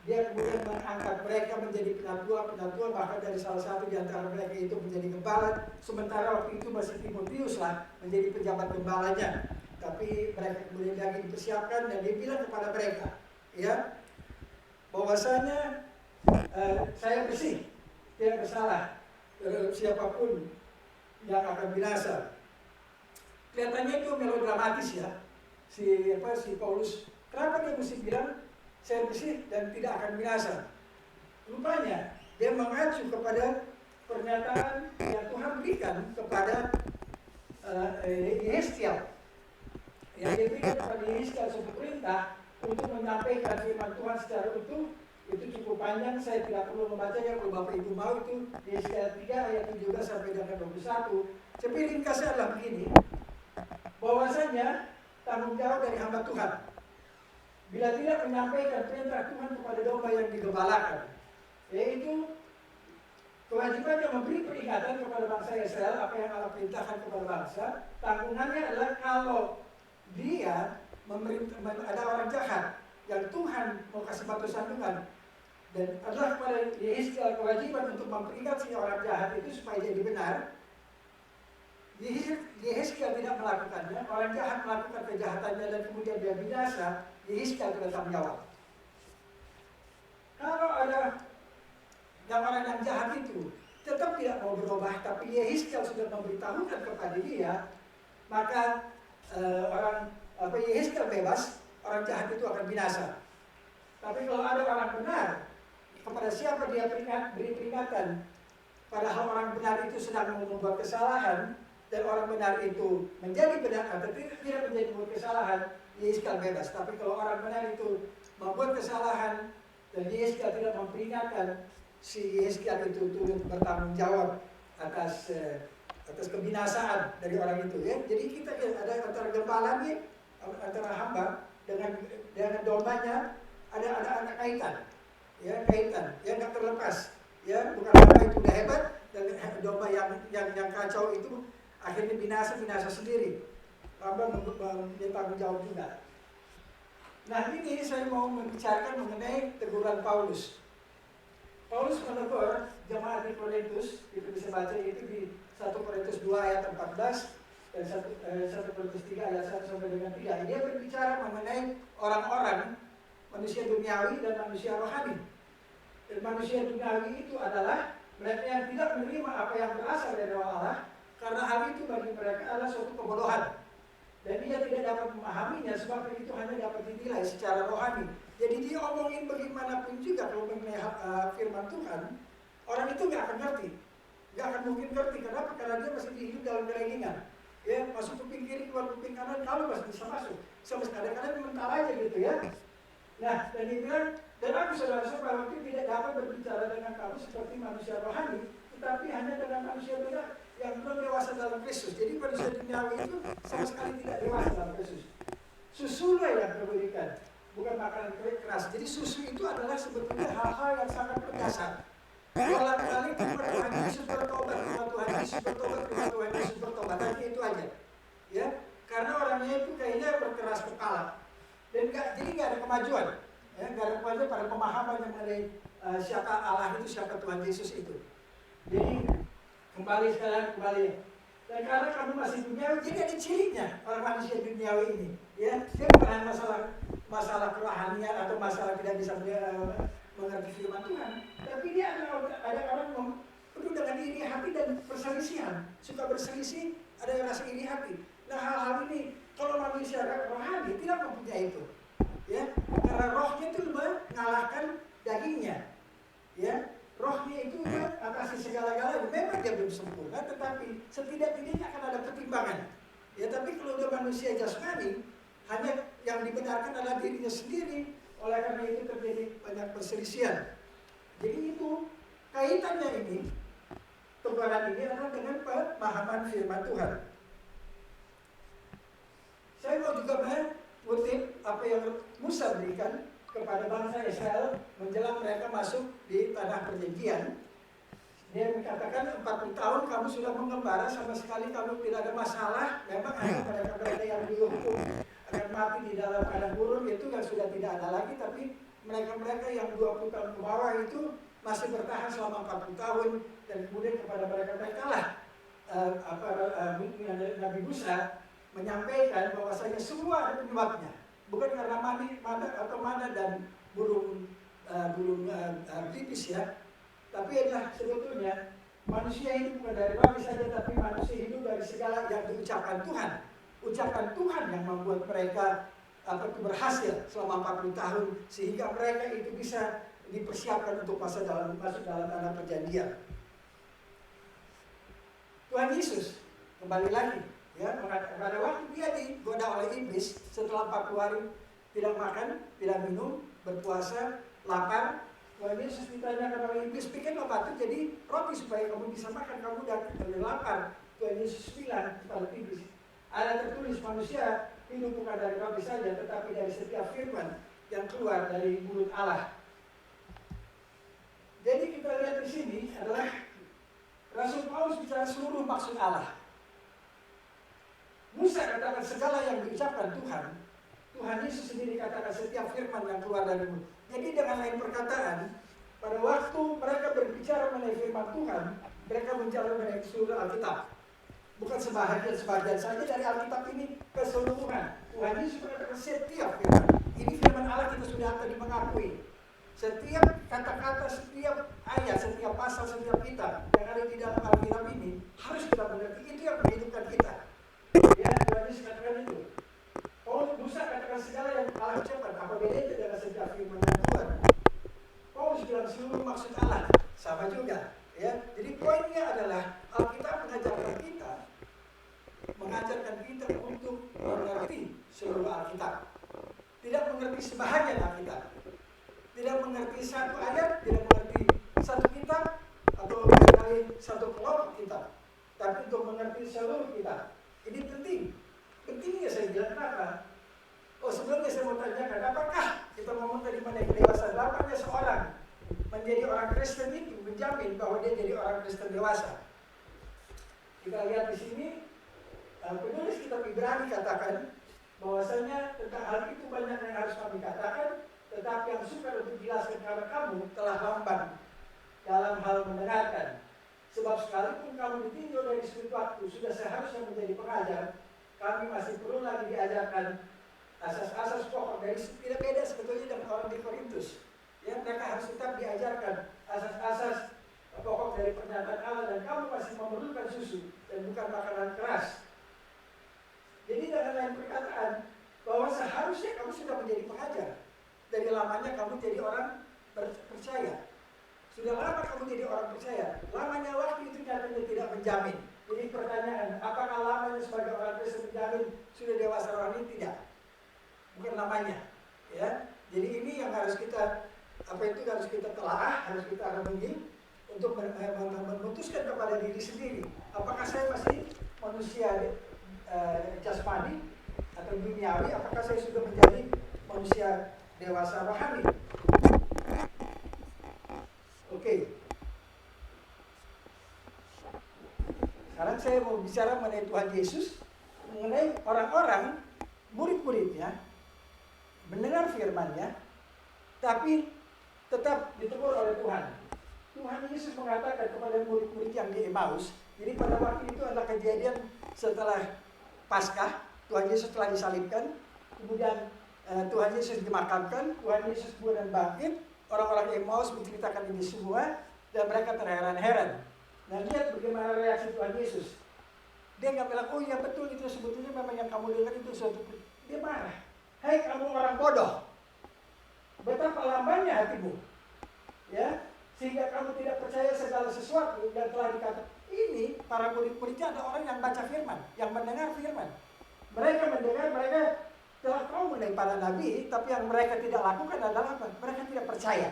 dia kemudian mengangkat mereka menjadi penatua, bahkan dari salah satu di antara mereka itu menjadi gembala, sementara waktu itu masih Timotius lah menjadi pejabat gembalanya. Tapi mereka kemudian lagi dipersiapkan, dan dia bilang kepada mereka, ya, bahwasanya saya bersih, tidak bersalah terhadap siapapun yang akan binasa. Kelihatannya itu melodramatis ya, si Paulus. Kenapa dia mesti bilang saya bersih dan tidak akan binasa? Rupanya dia mengacu kepada pernyataan yang Tuhan berikan kepada Yeskiel. Yang diberikan kepada Yeskiel sebuah perintah untuk menyampaikan firman Tuhan secara utuh. Itu cukup panjang, saya tidak perlu membacanya. Kalau Bapak Ibu mau, itu Yeskiel 3 ayat 17 sampai dengan 21. Tapi ringkasnya adalah begini, bahwasanya tanggung jawab dari hamba Tuhan bila tidak menyampaikan perintah Tuhan kepada domba yang digembalakan, yaitu kewajibannya memberi peringatan kepada bangsa Israel apa yang Allah perintahkan kepada bangsa. Tanggungannya adalah kalau dia ada orang jahat yang Tuhan mau kasih batu sandungan, dan adalah kepada Yeskiel kewajiban untuk memperingatkan orang jahat itu supaya jadi benar. Yeskiel tidak melakukannya, orang jahat melakukan kejahatannya dan kemudian dia binasa, Yeskiel tidak tanggung jawab. Kalau ada orang yang jahat itu tetap tidak mau berubah, tapi Yeskiel sudah memberitahukan kepada dia, maka Yeskiel bebas, orang jahat itu akan binasa. Tapi kalau ada orang benar, kepada siapa dia beri peringatan, padahal orang benar itu sedang membuat kesalahan, dan orang benar itu menjadi benar atau tidak menjadi membuat kesalahan, Yeskiel bebas. Tapi kalau orang benar itu membuat kesalahan dan Yeskiel tidak memperingatkan, si Yeskiel itu turut bertanggung jawab atas kebinasaan dari orang itu, ya. Jadi kita ada antara gembalanya, antara hamba dengan dombanya ada kaitan, ya, kaitan yang nggak terlepas, ya. Bukan hamba itu udah hebat dan domba yang kacau itu akhirnya binasa sendiri. Hamba punya tanggung jawab juga. Nah, ini saya mau membicarakan mengenai teguran Paulus. Paulus menegur jemaat di Korintus, itu bisa baca itu di 1 Korintus 2 ayat 14 dan 1 Korintus 3 ayat 1 sampai dengan 3. Dia berbicara mengenai orang-orang manusia duniawi dan manusia rohani. Dan manusia duniawi itu adalah mereka yang tidak menerima apa yang berasal dari Allah, karena hal itu bagi mereka adalah suatu kebodohan. Dan dia tidak dapat memahaminya sebab itu hanya dapat dinilai secara rohani. Jadi dia omongin bagaimanapun juga kalau mengenai firman Tuhan, orang itu nggak akan ngerti. Nggak akan mungkin ngerti. Kenapa? Karena dia masih hidup dalam kelegingan. Ya, masuk kuping kiri, keluar kuping kanan, kalau masih bisa masuk. Sama kadang-kadang mental aja gitu ya. Nah, dan dia bilang, dan aku saudara-saudara itu tidak dapat berbicara dengan kamu seperti manusia rohani, tetapi hanya dengan manusia yang belum dewasa dalam Kristus. Jadi manusia duniawi itu sama sekali tidak dewasa dalam Kristus. Susulah yang diberikan, bukan makanan keras. Jadi susu itu adalah sebetulnya hal-hal yang sangat berdasar. Berulang kali Tuhan Yesus bertobat, Tuhan Yesus bertobat, Tuhan Yesus bertobat. Hanya itu aja. Ya, karena orangnya itu kayaknya berkeras kepala. Dan jadi nggak ada kemajuan, ya, nggak ada kemajuan pada pemahaman yang mengenai siapa Allah itu, siapa Tuhan Yesus itu. Jadi kembali. Dan karena kamu masih duniawi, jadi ada cirinya orang manusia duniawi ini. Ya, dia bukan masalah kerohanian atau masalah tidak bisa mengerti firman Tuhan, tapi dia ada orang penuh dengan iri hati dan perselisihan, suka berselisih, ada yang rasa iri hati. Nah, hal-hal ini kalau manusia rohani tidak mempunyai itu, ya, karena rohnya itu mengalahkan dagingnya, ya, rohnya itu mengatasi segala-galanya. Memang dia belum sempurna, tetapi setidak-tidaknya akan ada pertimbangan, ya. Tapi kalau dia manusia jasmani, hanya yang dibenarkan adalah dirinya sendiri. Oleh karena itu terjadi banyak perselisihan. Jadi itu kaitannya ini, kebenaran ini adalah dengan pemahaman firman Tuhan. Saya mau juga mengutip apa yang Musa berikan kepada bangsa Israel menjelang mereka masuk di tanah perjanjian. Dia mengatakan 40 tahun kamu sudah mengembara, sama sekali kamu tidak ada masalah. Memang hanya mereka yang dihukum akan mati di dalam padang gurun itu yang sudah tidak ada lagi, tapi mereka yang 20 tahun ke bawah itu masih bertahan selama 40 tahun. Dan kemudian kepada mereka lah Nabi Musa menyampaikan bahwasanya semua ada penyebabnya, bukan karena mana dan burung tipis, ya, tapi adalah sebetulnya manusia hidup bukan dari rohani saja, tapi manusia hidup dari segala yang diucapkan Tuhan. Ucapan Tuhan yang membuat mereka berhasil selama 40 tahun sehingga mereka itu bisa dipersiapkan untuk masuk dalam tanah perjanjian. Tuhan Yesus kembali lagi, ya, pada waktu dia digoda oleh iblis setelah 40 hari tidak makan, tidak minum, berpuasa, lapar. Tuhan Yesus ditanyakan oleh iblis, bikinlah batu jadi roti supaya kamu bisa makan, kamu udah lapar. Tuhan Yesus bilang kepada iblis, ada tertulis manusia hidup bukan dari roti saja, tetapi dari setiap firman yang keluar dari mulut Allah. Jadi kita lihat di sini adalah Rasul Paulus bicara seluruh maksud Allah. Musa katakan segala yang diucapkan Tuhan. Tuhan Yesus sendiri katakan setiap firman yang keluar dari mulut. Jadi dengan lain perkataan, pada waktu mereka berbicara mengenai firman Tuhan, mereka bicara mengenai seluruh Alkitab. Bukan sebagian saja dari Alkitab ini, keseluruhan. Tuhan Yesus mengatakan setiap firman. Ini firman Allah kita sudah tadi mengakui. Setiap kata-kata, setiap ayat, setiap pasal, setiap kitab yang ada di dalam Alkitab ini harus kita mengerti. Itu yang menghidupkan kita. Ya, Tuhan Yesus katakan itu. Paulus Musa katakan segala yang Allah ucapkan. Apa bedanya dengan setiap firman yang Tuhan? Paulus bilang seluruh maksud Allah. Sama juga. Ya, jadi poinnya adalah Alkitab mengajarkan kita untuk mengerti seluruh Alkitab. Tidak mengerti sebahagian Alkitab. Tidak mengerti satu ayat, tidak mengerti satu kitab atau satu kelompok kitab. Tapi untuk mengerti seluruh kitab. Ini penting. Pentingnya saya bilang kenapa? Sebelumnya saya mau tanyakan, apakah kita ngomong tadi mengenai kedewasaan? Dapatnya seorang menjadi orang Kristen itu menjamin bahwa dia jadi orang Kristen dewasa. Kita lihat di sini, penulis kitab Ibrani katakan bahwasanya tentang hal itu banyak yang harus kami katakan, tetapi yang sukar untuk dijelaskan karena kamu telah lamban dalam hal mendengarkan. Sebab sekalipun kamu ditinjau dari sudut waktu sudah seharusnya menjadi pengajar, kami masih perlu lagi diajarkan asas-asas pokok. Dari tidak beda sebetulnya dengan orang di Korintus. Ya, mereka harus tetap diajarkan asas-asas pokok dari pernyataan Allah, dan kamu masih memerlukan susu dan bukan makanan keras. Jadi dengan lain perkataan, bahwa seharusnya kamu sudah menjadi pengajar. Dari lamanya kamu jadi orang percaya. Sudah lama kamu jadi orang percaya. Lamanya waktu itu nyatanya tidak menjamin. Jadi pertanyaan, apakah lamanya sebagai orang Kristen menjamin sudah dewasa rohani? Tidak. Bukan lamanya. Ya. Jadi ini yang harus kita harus kita telaah, harus kita renungi untuk memutuskan kepada diri sendiri. Apakah saya masih manusia jasmani atau duniawi? Apakah saya sudah menjadi manusia dewasa rohani? Oke. Sekarang saya mau bicara mengenai Tuhan Yesus, mengenai orang-orang murid-muridnya mendengar firman-Nya, tapi tetap ditegur oleh Tuhan. Tuhan Yesus mengatakan kepada murid-murid yang di Emmaus, jadi pada waktu itu adalah kejadian setelah Paskah, Tuhan Yesus telah disalibkan, kemudian Tuhan Yesus dimakamkan, Tuhan Yesus kemudian bangkit, orang-orang Emmaus menceritakan ini semua, dan mereka terheran-heran. Nah, lihat bagaimana reaksi Tuhan Yesus. Dia nggak bilang, oh iya betul itu sebetulnya memang yang kamu dengar itu suatu. Dia marah. Hai kamu orang bodoh, betapa lambannya hatimu, ya, sehingga kamu tidak percaya segala sesuatu yang telah dikatakan. Ini para murid-muridnya ada orang yang baca firman, yang mendengar firman. Mereka mendengar, mereka telah tahu mengenai para nabi, tapi yang mereka tidak lakukan adalah apa? Mereka tidak percaya.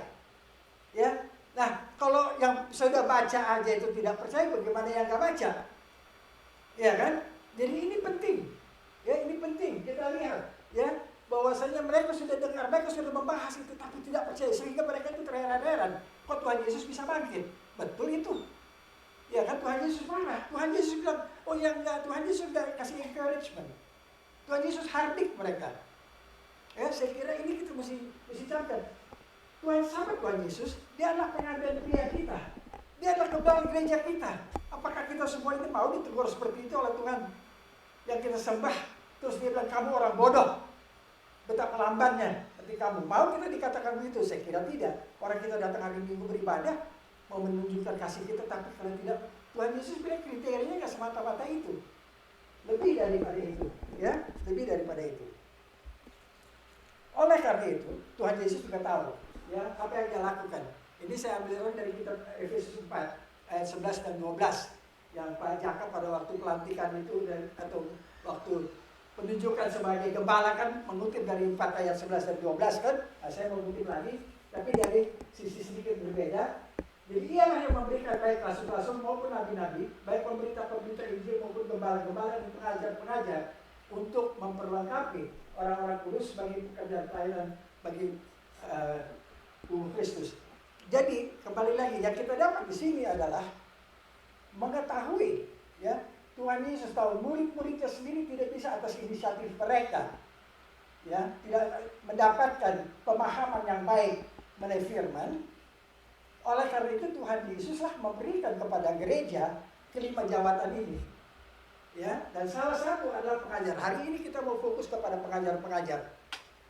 Ya, nah kalau yang sudah baca aja itu tidak percaya, bagaimana yang nggak baca? Ya kan? Jadi ini penting. Ya, ini penting kita lihat. Ya, bahwasanya mereka sudah dengar, mereka sudah membahas itu, tapi tidak percaya, sehingga mereka itu terheran-heran. Kok Tuhan Yesus bisa bangkit? Betul itu. Ya kan, Tuhan Yesus marah. Tuhan Yesus bilang, oh ya enggak, Tuhan Yesus sudah kasih encouragement. Tuhan Yesus hardik mereka. Ya, saya kira ini kita mesti catat. Tuhan Yesus, dia adalah pengadilan pria kita. Dia adalah kepala gereja kita. Apakah kita semua ini mau ditegur seperti itu oleh Tuhan yang kita sembah? Terus dia bilang, kamu orang bodoh. Betapa lambannya hati kamu. Mau kita dikatakan begitu? Saya kira tidak. Orang kita datang hari Minggu beribadah, mau menunjukkan kasih kita, tapi kalau tidak, Tuhan Yesus bilang kriterianya nggak semata-mata itu. Lebih daripada itu. Ya, lebih daripada itu. Oleh karena itu, Tuhan Yesus juga tahu ya apa yang dia lakukan. Ini saya ambil dari kitab Efesus 4 ayat 11 dan 12 yang Pak Jaka pada waktu pelantikan itu atau waktu penunjukan sebagai gembala kan mengutip dari 4 ayat 11 dan 12 kan. Nah, saya mengutip lagi tapi dari sisi sedikit berbeda. Jadi ialah yang memberikan baik rasul-rasul maupun nabi-nabi, baik pemberita-pemberita Injil maupun gembala-gembala dan pengajar-pengajar untuk memperlengkapi orang-orang kudus bagi pekerjaan pelayanan bagi umat Kristus. Jadi kembali lagi yang kita dapat di sini adalah mengetahui ya Tuhan Yesus tahu murid-muridnya sendiri tidak bisa atas inisiatif mereka ya tidak mendapatkan pemahaman yang baik mengenai firman. Oleh karena itu Tuhan Yesuslah memberikan kepada gereja kelima jabatan ini. Ya, dan salah satu adalah pengajar. Hari ini kita mau fokus kepada pengajar-pengajar.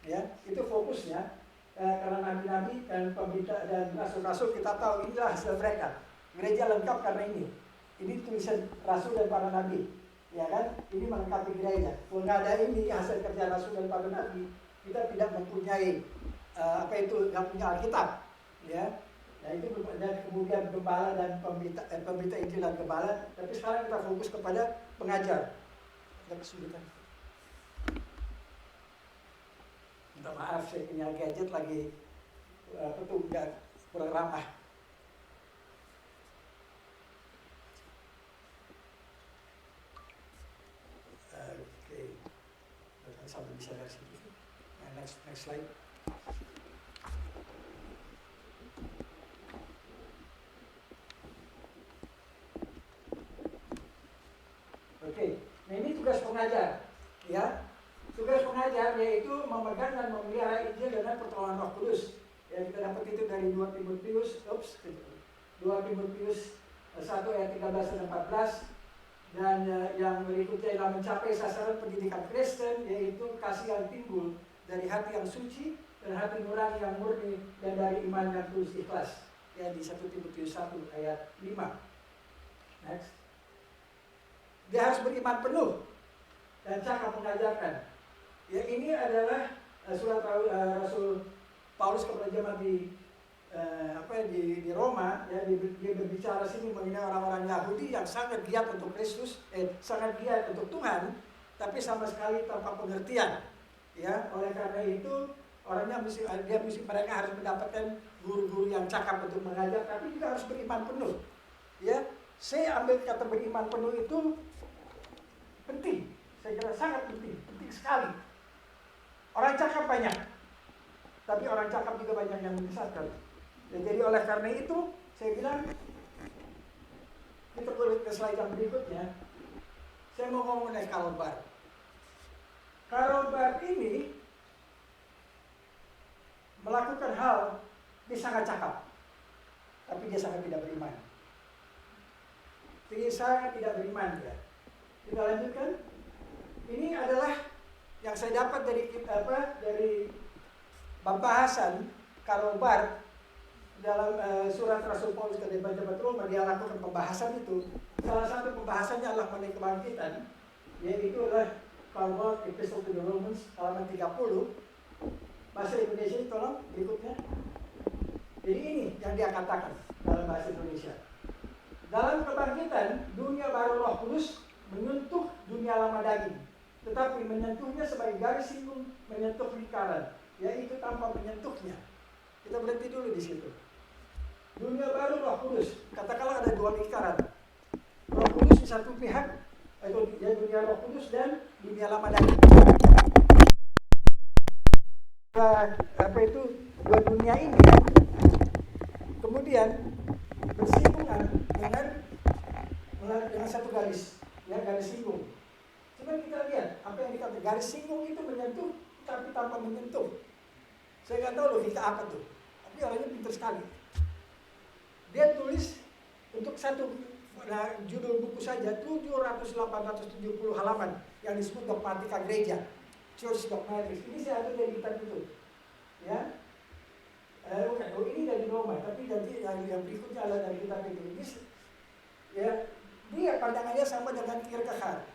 Ya, itu fokusnya karena nabi-nabi dan pemberita dan rasul-rasul kita tahu inilah hasil mereka. Gereja lengkap karena ini. Ini tulisan rasul dan para nabi. Ya kan? Ini melengkapi gereja. Kalau nggak ada ini hasil kerja rasul dan para nabi, kita tidak mempunyai nggak punya Alkitab. Ya. Nah itu dan kemudian gembala dan pemberita Injil dan gembala. Tapi sekarang kita fokus kepada pengajar. Ada kesulitan. Minta maaf saya punya gadget lagi nggak kurang ramah. Oke, sampai bisa dari sini. Next slide. Oke, nah ini tugas pengajar, ya. Tugas pengajar yaitu memegang dan memelihara Injil dengan pertolongan Roh Kudus. Ya, kita dapat itu dari 2 Timotius 1 ayat 13 dan 14. Dan yang berikutnya adalah mencapai sasaran pendidikan Kristen, yaitu kasih yang timbul dari hati yang suci dan hati nurani yang murni dan dari iman yang tulus ikhlas. Ya, di 1 Timotius 1 ayat 5. Next. Dia harus beriman penuh dan cakap mengajarkan. Ya, ini adalah surat Rasul Paulus kepada jemaat di Roma. Ya, dia berbicara sini mengenai orang-orang Yahudi yang sangat giat untuk Kristus, sangat giat untuk Tuhan, tapi sama sekali tanpa pengertian. Ya, oleh karena itu mereka harus mendapatkan guru-guru yang cakap untuk mengajar, tapi juga harus beriman penuh. Ya, saya ambil kata beriman penuh itu penting. Saya kira sangat penting sekali. Orang cakap banyak, tapi orang cakap juga banyak yang menyesatkan. Ya, jadi oleh karena itu saya bilang, kita boleh ke slide yang berikutnya. Saya mau ngomong mengenai Karl Barth. Karl Barth ini melakukan hal, dia sangat cakap, tapi dia sangat tidak beriman. Dia sangat tidak beriman ya. Kita lanjutkan. Ini adalah yang saya dapat dari pembahasan Karl Barth dalam surat Rasul Paulus ke jemaat Roma. Dia lakukan pembahasan itu. Salah satu pembahasannya adalah mengenai kebangkitan, yaitu adalah Karl Barth Epistle to the Romans halaman 30. Bahasa Indonesia ini tolong berikutnya. Jadi ini yang dia katakan dalam bahasa Indonesia. Dalam kebangkitan, dunia baru Roh Kudus menyentuh dunia lama daging, tetapi menyentuhnya sebagai garis singgung menyentuh lingkaran, yaitu tanpa menyentuhnya. Kita berhenti dulu di situ. Dunia baru Roh Kudus, katakanlah ada 2 lingkaran. Roh Kudus di satu pihak, itu dunia Roh Kudus dan dunia lama daging. Dua dunia ini kemudian bersinggungan dengan satu garis, ya, garis singgung. Coba kita lihat apa yang dikatakan garis singgung itu menyentuh tapi tanpa menyentuh. Saya nggak tahu logika apa tuh, tapi orangnya pintar sekali. Dia tulis untuk satu judul buku saja 700-870 halaman yang disebut dogmatika gereja, Church Dogmatics. Ini saya ambil dari kitab itu, ya. Ini dari Roma, tapi nanti yang berikutnya adalah dari kitab itu. Ya, dia pandangannya sama dengan Kierkegaard.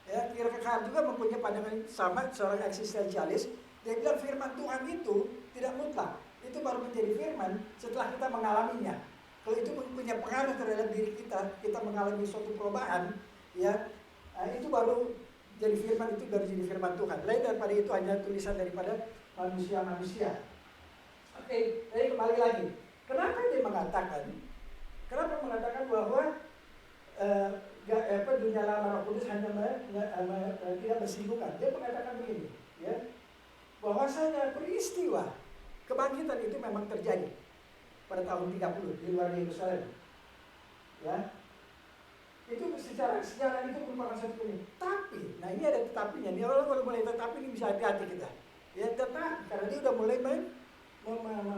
Ya, Kierkegaard juga mempunyai pandangan sama, seorang eksistensialis. Dia bilang firman Tuhan itu tidak mutlak. Itu baru menjadi firman setelah kita mengalaminya. Kalau itu punya pengaruh terhadap diri kita mengalami suatu perubahan, ya, itu baru jadi firman, itu baru jadi firman Tuhan. Lain daripada itu hanya tulisan daripada manusia-manusia. Oke, jadi kembali lagi. Kenapa dia mengatakan bahwa dunia lama Roh Kudus hanya tidak bersinggungan? Dia mengatakan begini, ya, bahwasanya peristiwa kebangkitan itu memang terjadi pada tahun 30 di luar Yerusalem, ya. Itu secara itu merupakan satu ini. Tapi, nah ini ada tetapinya. Ini orang kalau mulai tetapi ini bisa hati-hati kita. Ya, tetapi karena dia udah mulai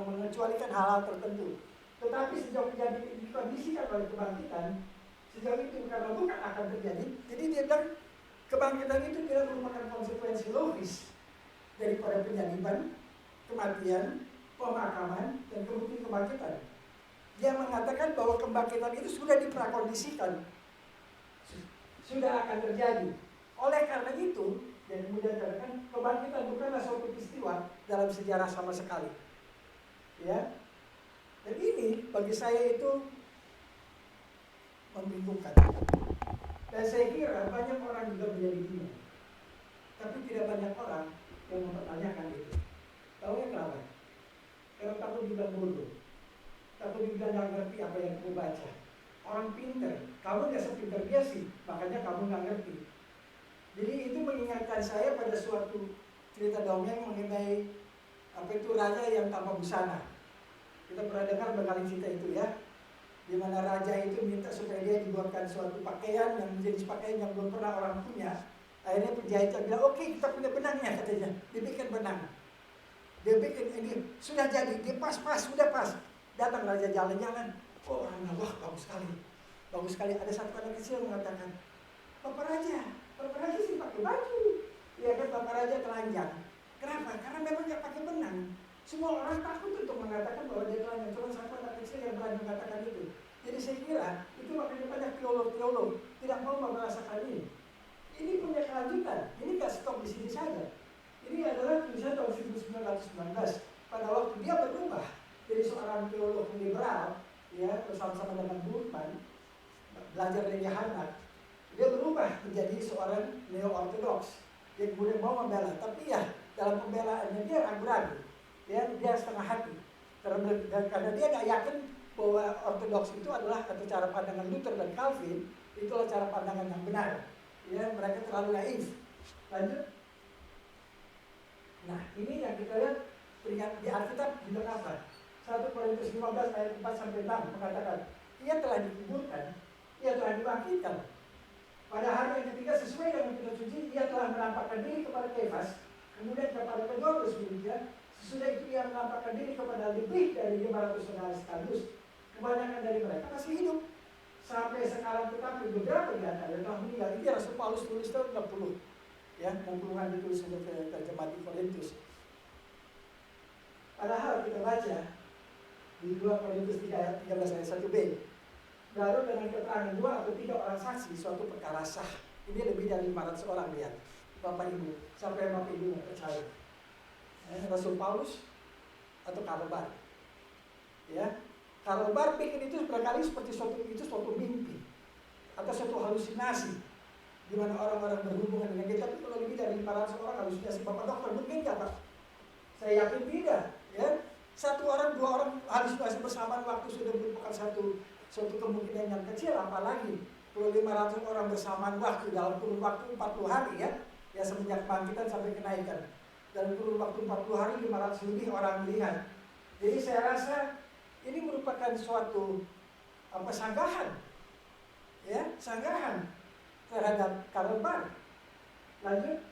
mengecualikan hal-hal tertentu. Tetapi sejauh menjadi dikondisikan oleh kebangkitan, sejauh itu karena bukan akan terjadi. Jadi dia bilang kebangkitan itu tidak merupakan konsekuensi logis daripada penyaliban, kematian, pemakaman, dan kemudian kebangkitan. Dia mengatakan bahwa kebangkitan itu sudah diprakondisikan, sudah akan terjadi. Oleh karena itu, dan kemudian katakan kebangkitan bukanlah suatu peristiwa dalam sejarah sama sekali. Ya, dan ini bagi saya itu membingungkan. Dan saya kira banyak orang juga menjadi bingung, tapi tidak banyak orang yang mempertanyakan itu. Tahu ya kenapa? Karena takut dibilang bodoh, takut dibilang nggak ngerti apa yang kamu baca. Orang pintar, kamu nggak sepintar dia sih, makanya kamu nggak ngerti. Jadi itu mengingatkan saya pada suatu cerita dongeng mengenai raja yang tanpa busana. Kita pernah dengar berkali cerita itu, ya, di mana raja itu minta supaya dia dibuatkan suatu pakaian yang menjadi pakaian yang belum pernah orang punya. Akhirnya penjahit bilang, oke, kita punya benangnya, katanya. Dia bikin benang, dia bikin ini, sudah jadi, dia pas, sudah pas. Datang raja jalan-jalan, oh Allah, bagus sekali. Bagus sekali, ada satu anak kecil mengatakan, Bapak Raja sih pakai baju. Ya kan, Bapak Raja telanjang. Kenapa? Karena memang nggak pakai benang. Semua orang takut untuk mengatakan bahwa dia telanjang. Cuma satu anak kecil yang berani mengatakan itu. Jadi saya kira itu makanya banyak teolog-teolog tidak mau merasakan ini. Ini punya kelanjutan. Ini nggak stop di sini saja. Ini adalah tulisan tahun 1919. Pada waktu dia berubah jadi seorang teolog liberal, ya bersama-sama dengan Bultmann, belajar dari Harnack, dia berubah menjadi seorang neo-ortodoks. Dia kemudian mau membela, tapi ya dalam pembelaannya dia ragu-ragu, ya dia setengah hati. Karena dia nggak yakin bahwa ortodoks itu adalah atau cara pandangan Luther dan Calvin itulah cara pandangan yang benar. Ya mereka terlalu naif. Lanjut. Nah ini yang kita lihat di Alkitab bilang apa? 1 Korintus 15 ayat 4-6 mengatakan, ia telah dikuburkan, ia telah dibangkitkan. Pada hari yang ketiga sesuai dengan kitab suci, ia telah menampakkan diri kepada Kefas, kemudian kepada kedua murid-muridnya. Sesudah itu ia menampakkan diri kepada lebih dari 500 saudara sekaligus. Kebanyakan dari mereka masih hidup sampai sekarang, tetapi beberapa di antara telah meninggal. Ini Rasul Paulus tulis tahun 60, ya 60-an ditulis untuk terjemah di Korintus. Padahal kita baca di 2 Korintus 3 ayat 13 ayat 1b, baru dengan keterangan 2 atau 3 orang saksi suatu perkara sah. Ini lebih dari 500 orang, lihat Bapak Ibu, sampai Bapak Ibu percaya. Rasul Paulus atau Karl Barth, ya Karl Barth bikin itu barangkali seperti suatu mimpi atau suatu halusinasi di mana orang-orang berhubungan dengan kita. Tapi kalau lebih dari 500 orang halusinasi, Bapak Dokter mungkin nggak Pak? Saya yakin tidak, ya. 1 orang 2 orang halusinasi bersamaan waktu sudah merupakan suatu kemungkinan yang kecil, apalagi kalau 500 orang bersamaan waktu dalam kurun waktu 40 hari, ya semenjak bangkitan sampai kenaikan. Dalam kurun waktu 40 hari 500 lebih orang melihat. Jadi saya rasa ini merupakan suatu sanggahan, ya sanggahan terhadap Karl Barth. Lanjut.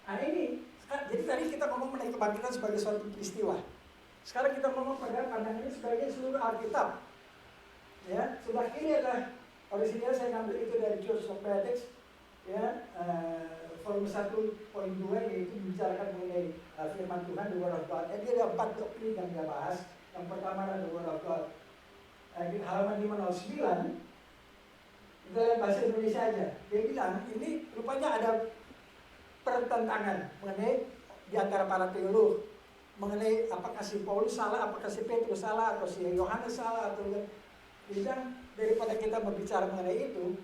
Nah ini, jadi tadi kita ngomong mengenai kebangkitan sebagai suatu peristiwa. Sekarang kita ngomong pada pandangan ini sebagai seluruh Alkitab. Ya, sebelah kiri adalah orisinil, saya ngambil itu dari Church of Predicts, ya, volume 1.2, yaitu membicarakan mengenai firman Tuhan, the Word of God. Dia ada 4 doktrin yang dia bahas. Yang pertama adalah the Word of God. Di halaman 509, kita lihat bahasa Indonesia aja. Dia bilang ini rupanya ada pertentangan mengenai di antara para teolog mengenai apakah si Paulus salah, apakah si Petrus salah, atau si Yohanes salah, atau tidak. Daripada kita berbicara mengenai itu,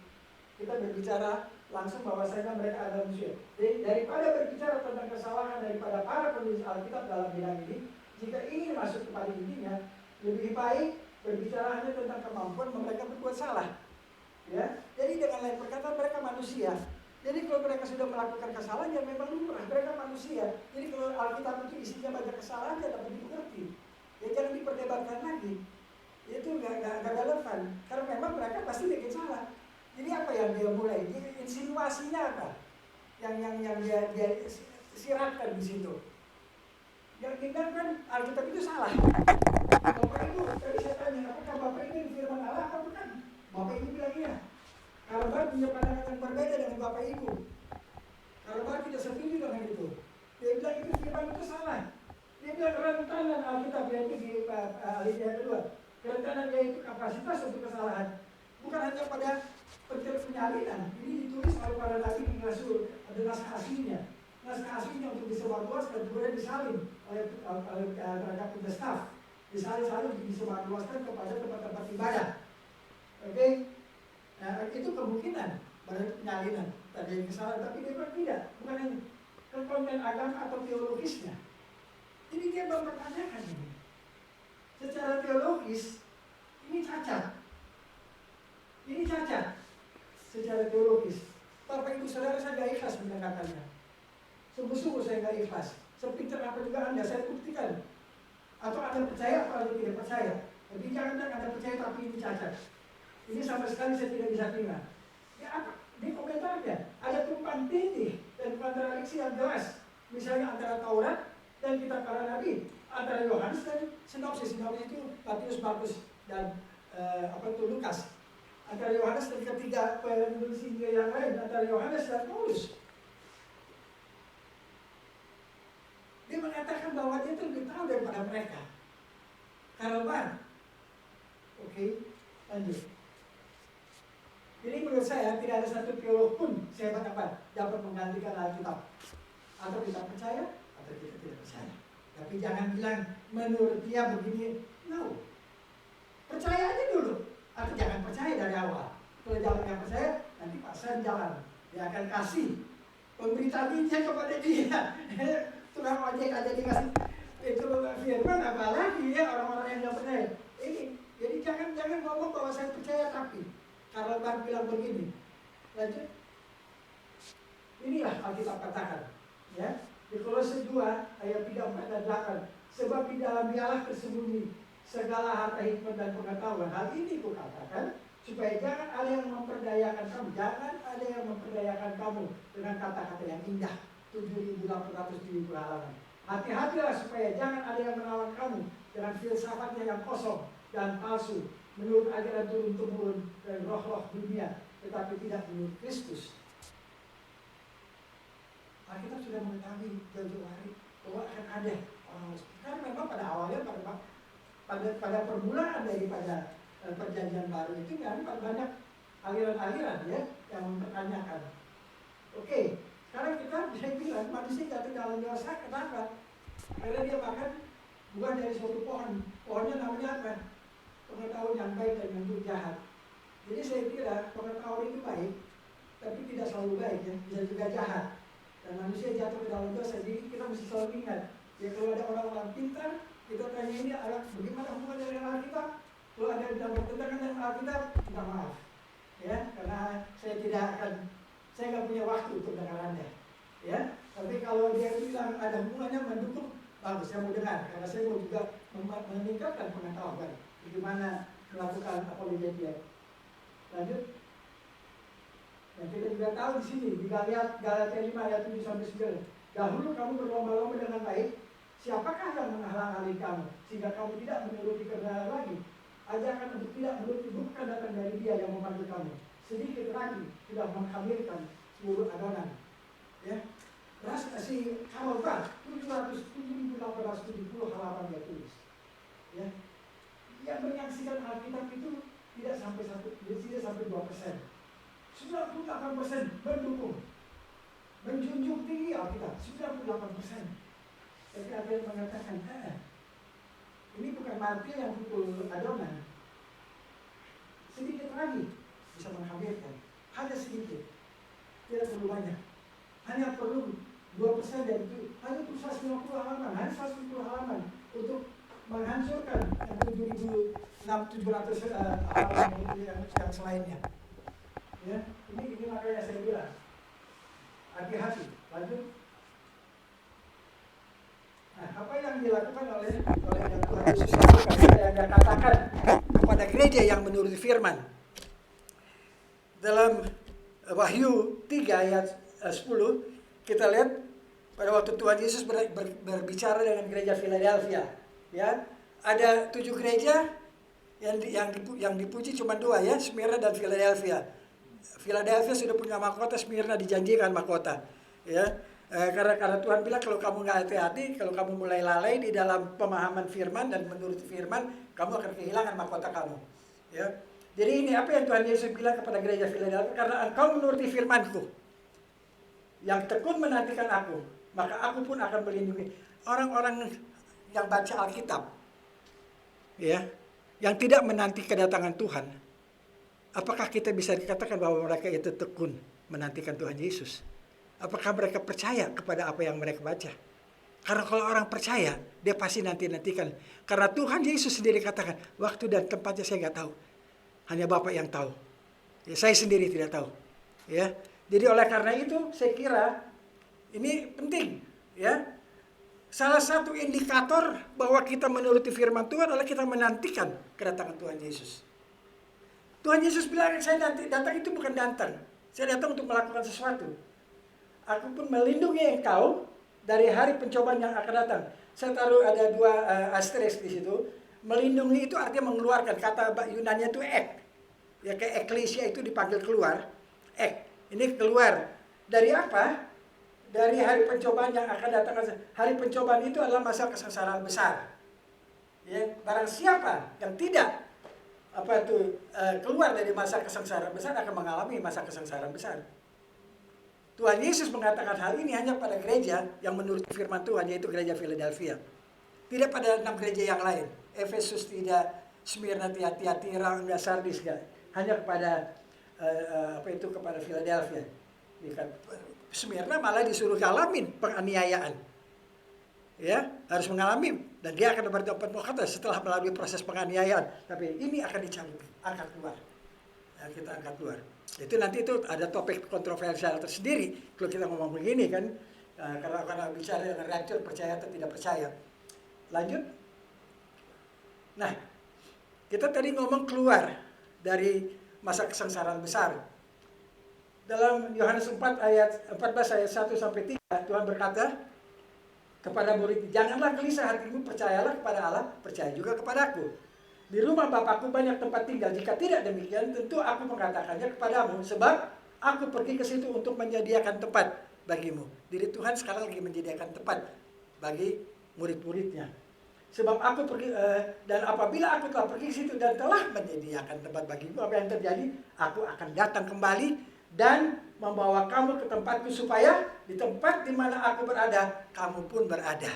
kita berbicara langsung bahwasanya mereka adalah manusia. Jadi daripada berbicara tentang kesalahan daripada para penulis Alkitab dalam bidang ini, jika ingin masuk kepada intinya, lebih baik berbicara hanya tentang kemampuan mereka berbuat salah. Ya, jadi dengan lain perkataan mereka manusia. Jadi kalau mereka sudah melakukan kesalahan, ya memang lumrah, mereka manusia. Jadi kalau Alkitab itu isinya banyak kesalahan, ya dapat dimengerti. Ya jangan diperdebatkan lagi. Itu nggak relevan, karena memang mereka pasti bikin salah. Jadi apa yang dia mulai? Insinuasinya apa? Yang dia siratkan di situ. Yang kita kan Alkitab itu salah. Bapak Ibu, tadi saya tanya, apakah Bapak ini firman Allah atau bukan? Bapak Ibu bilang iya. Kalau Bapak punya pandangan yang berbeda dengan Bapak Ibu, kalau Bapak tidak setuju dengan itu, dia bilang itu firman itu salah. Dia bilang rentanan Alkitab yaitu di alinea kedua. Rentanan yaitu kapasitas untuk kesalahan. Bukan hanya pada penyalinan. Ini ditulis oleh para nabi di Rasul, ada naskah aslinya. Naskah aslinya untuk disebarluaskan kemudian disalin oleh terhadap staff. Disalin-salin disebarluaskan kepada tempat-tempat ibadah. Oke? Nah, itu kemungkinan pada penyalinan. Tadi yang kesalahan, tapi dia bilang tidak. Bukan hanya konten agama atau teologisnya. Jadi dia mempertanyakan ini. Secara teologis, ini cacat. Ini cacat. Secara teologis. Bapak Ibu Saudara, saya gak ikhlas mendengarkannya. Sungguh-sungguh saya gak ikhlas. Sepintar apa juga Anda, saya buktikan. Atau Anda percaya atau Anda tidak percaya. Tapi jangan Anda percaya tapi ini cacat. Ini sama sekali saya tidak bisa terima. Ya apa? Di komentarnya ada tumpang tindih dan kontradiksi yang jelas. Misalnya antara Taurat dan kitab para nabi, antara Yohanes dan sinopsis. Sinopsis itu Matius, Markus dan Lukas. Antara Yohanes dan ketiga penulis Injil yang lain, antara Yohanes dan Paulus. Dia mengatakan bahwa dia itu lebih tahu daripada mereka. Karuban. Oke, lanjut. Jadi menurut saya tidak ada satu teolog pun sehebat apa dapat menggantikan Alkitab. Atau kita percaya, atau kita tidak percaya. Tapi jangan bilang menurut dia begini. No. Percaya aja dulu. Atau jangan percaya dari awal. Kalau jangan yang percaya, nanti pasan jalan. Dia akan kasih pemberitaan bijak kepada dia. Tukang ojek aja dikasih itu firman, apalagi ya orang-orang yang nggak percaya. Ini, jadi jangan ngomong bahwa saya percaya tapi kalau Bang bilang begini, lanjut. Inilah Alkitab katakan, ya di Kolose 2 ayat 3, 4 dan 8. Sebab di dalam dialah tersembunyi segala harta hikmat dan pengetahuan. Hal ini kukatakan supaya jangan ada yang memperdayakan kamu, dengan kata-kata yang indah. 7.870 halaman. Hati-hatilah supaya jangan ada yang menawan kamu dengan filsafatnya yang kosong dan palsu, menurut ajaran turun-temurun dan roh-roh dunia, tetapi tidak menurut Kristus. Kita sudah mengetahui jauh-jauh hari bahwa akan ada orang. Karena memang pada awalnya pada permulaan daripada perjanjian baru itu kan banyak aliran-aliran ya yang mempertanyakan. Oke. Sekarang kita bisa bilang manusia jatuh dalam dosa, kenapa? Karena dia makan buah dari suatu pohon. Pohonnya namanya apa? Pengetahuan yang baik dan yang jahat. Jadi saya kira pengetahuan itu baik, tapi tidak selalu baik ya, bisa juga jahat. Dan manusia jatuh ke dalam dosa, jadi kita mesti selalu ingat. Ya kalau ada orang-orang pintar, kita tanya ini bagaimana hubungan dengan Alkitab? Kalau ada yang bertentangan dengan Alkitab, minta maaf. Ya, karena saya nggak punya waktu untuk dengar Anda, ya. Tapi kalau dia bilang ada hubungannya mendukung, bagus, saya mau dengar. Karena saya mau juga meningkatkan pengetahuan bagaimana melakukan apologetia. Lanjut. Dan kita juga tahu di sini di Galatia 5 ayat 7-9. Dahulu kamu berlomba-lomba dengan baik. Siapakah yang menghalang-halangi kamu sehingga kamu tidak menuruti kebenaran lagi? Ajarkan untuk tidak menuruti bukan datang dari Dia yang memanggil kamu. Sedikit lagi sudah menghadirkan seluruh adonan, ya. Si Karoban 7.870 halaman dia tulis, ya. Yang menyaksikan Alkitab itu tidak sampai 2%, 98% mendukung, menjunjung tinggi Alkitab 98%. Tapi ada yang mengatakan, ini bukan martir yang pukul adonan. Sedikit lagi bisa menghadirkan, hanya sedikit, tidak perlu banyak, hanya perlu 2% dari itu, hanya 150 halaman, untuk menghancurkan 7.700 halaman yang selainnya. Ya, ini makanya saya bilang, hati-hati. Lanjut. Nah, apa yang dilakukan oleh Tuhan Yesus yang dia katakan kepada gereja yang menurut firman? Dalam Wahyu 3 ayat 10 kita lihat pada waktu Tuhan Yesus berbicara dengan gereja Philadelphia, ya ada 7 gereja yang dipuji cuma 2 ya, Smyrna dan Philadelphia. Philadelphia sudah punya mahkota, Smyrna dijanjikan mahkota, ya. Karena Tuhan bilang kalau kamu nggak hati-hati, kalau kamu mulai lalai di dalam pemahaman firman dan menurut firman, kamu akan kehilangan mahkota kamu, ya. Jadi ini apa yang Tuhan Yesus bilang kepada gereja Philadelphia, karena engkau menuruti firman-Ku, yang tekun menantikan Aku, maka Aku pun akan melindungi orang-orang yang baca Alkitab, ya, yang tidak menanti kedatangan Tuhan. Apakah kita bisa dikatakan bahwa mereka itu tekun menantikan Tuhan Yesus? Apakah mereka percaya kepada apa yang mereka baca? Karena kalau orang percaya, dia pasti nanti-nantikan. Karena Tuhan Yesus sendiri katakan, waktu dan tempatnya saya nggak tahu. Hanya Bapa yang tahu. Ya, saya sendiri tidak tahu. Ya, jadi oleh karena itu saya kira ini penting. Ya, salah satu indikator bahwa kita menuruti firman Tuhan adalah kita menantikan kedatangan Tuhan Yesus. Tuhan Yesus bilang, saya datang itu bukan datang. Saya datang untuk melakukan sesuatu. Aku pun melindungi engkau dari hari pencobaan yang akan datang. Saya taruh ada 2 asterisk di situ. Melindungi itu artinya mengeluarkan. Kata Yunani itu ek. Ya kayak eklesia itu dipanggil keluar. Ek. Ini keluar. Dari apa? Dari hari pencobaan yang akan datang. Hari pencobaan itu adalah masa kesengsaraan besar. Ya, barang siapa yang tidak keluar dari masa kesengsaraan besar akan mengalami masa kesengsaraan besar. Tuhan Yesus mengatakan hal ini hanya pada gereja yang menurut firman Tuhan, yaitu gereja Philadelphia. Tidak pada 6 gereja yang lain. Efesus tidak, Smyrna, Tiatira, Sardis, hanya kepada kepada Philadelphia. Smyrna malah disuruh ngalamin penganiayaan, ya, harus mengalami, dan dia akan berdapat mukhatas setelah melalui proses penganiayaan. Tapi ini akan dicabut, angkat keluar, ya, kita angkat keluar. Itu nanti itu ada topik kontroversial tersendiri kalau kita ngomong begini kan, karena bicara dengan rapture, percaya atau tidak percaya. Lanjut. Nah, kita tadi ngomong keluar dari masa kesengsaraan besar. Dalam Yohanes 4 ayat 14 ayat 1 sampai 3, Tuhan berkata kepada murid, janganlah gelisah hatimu, percayalah kepada Allah, percaya juga kepadaku. Di rumah Bapakku banyak tempat tinggal, jika tidak demikian tentu aku mengatakannya kepadamu, sebab aku pergi ke situ untuk menyediakan tempat bagimu. Diri Tuhan sekarang lagi menyediakan tempat bagi murid-muridnya. Sebab aku pergi, dan apabila aku telah pergi ke situ dan telah menyediakan tempat bagimu, apa yang terjadi? Aku akan datang kembali dan membawa kamu ke tempatku, supaya di tempat di mana aku berada, kamu pun berada.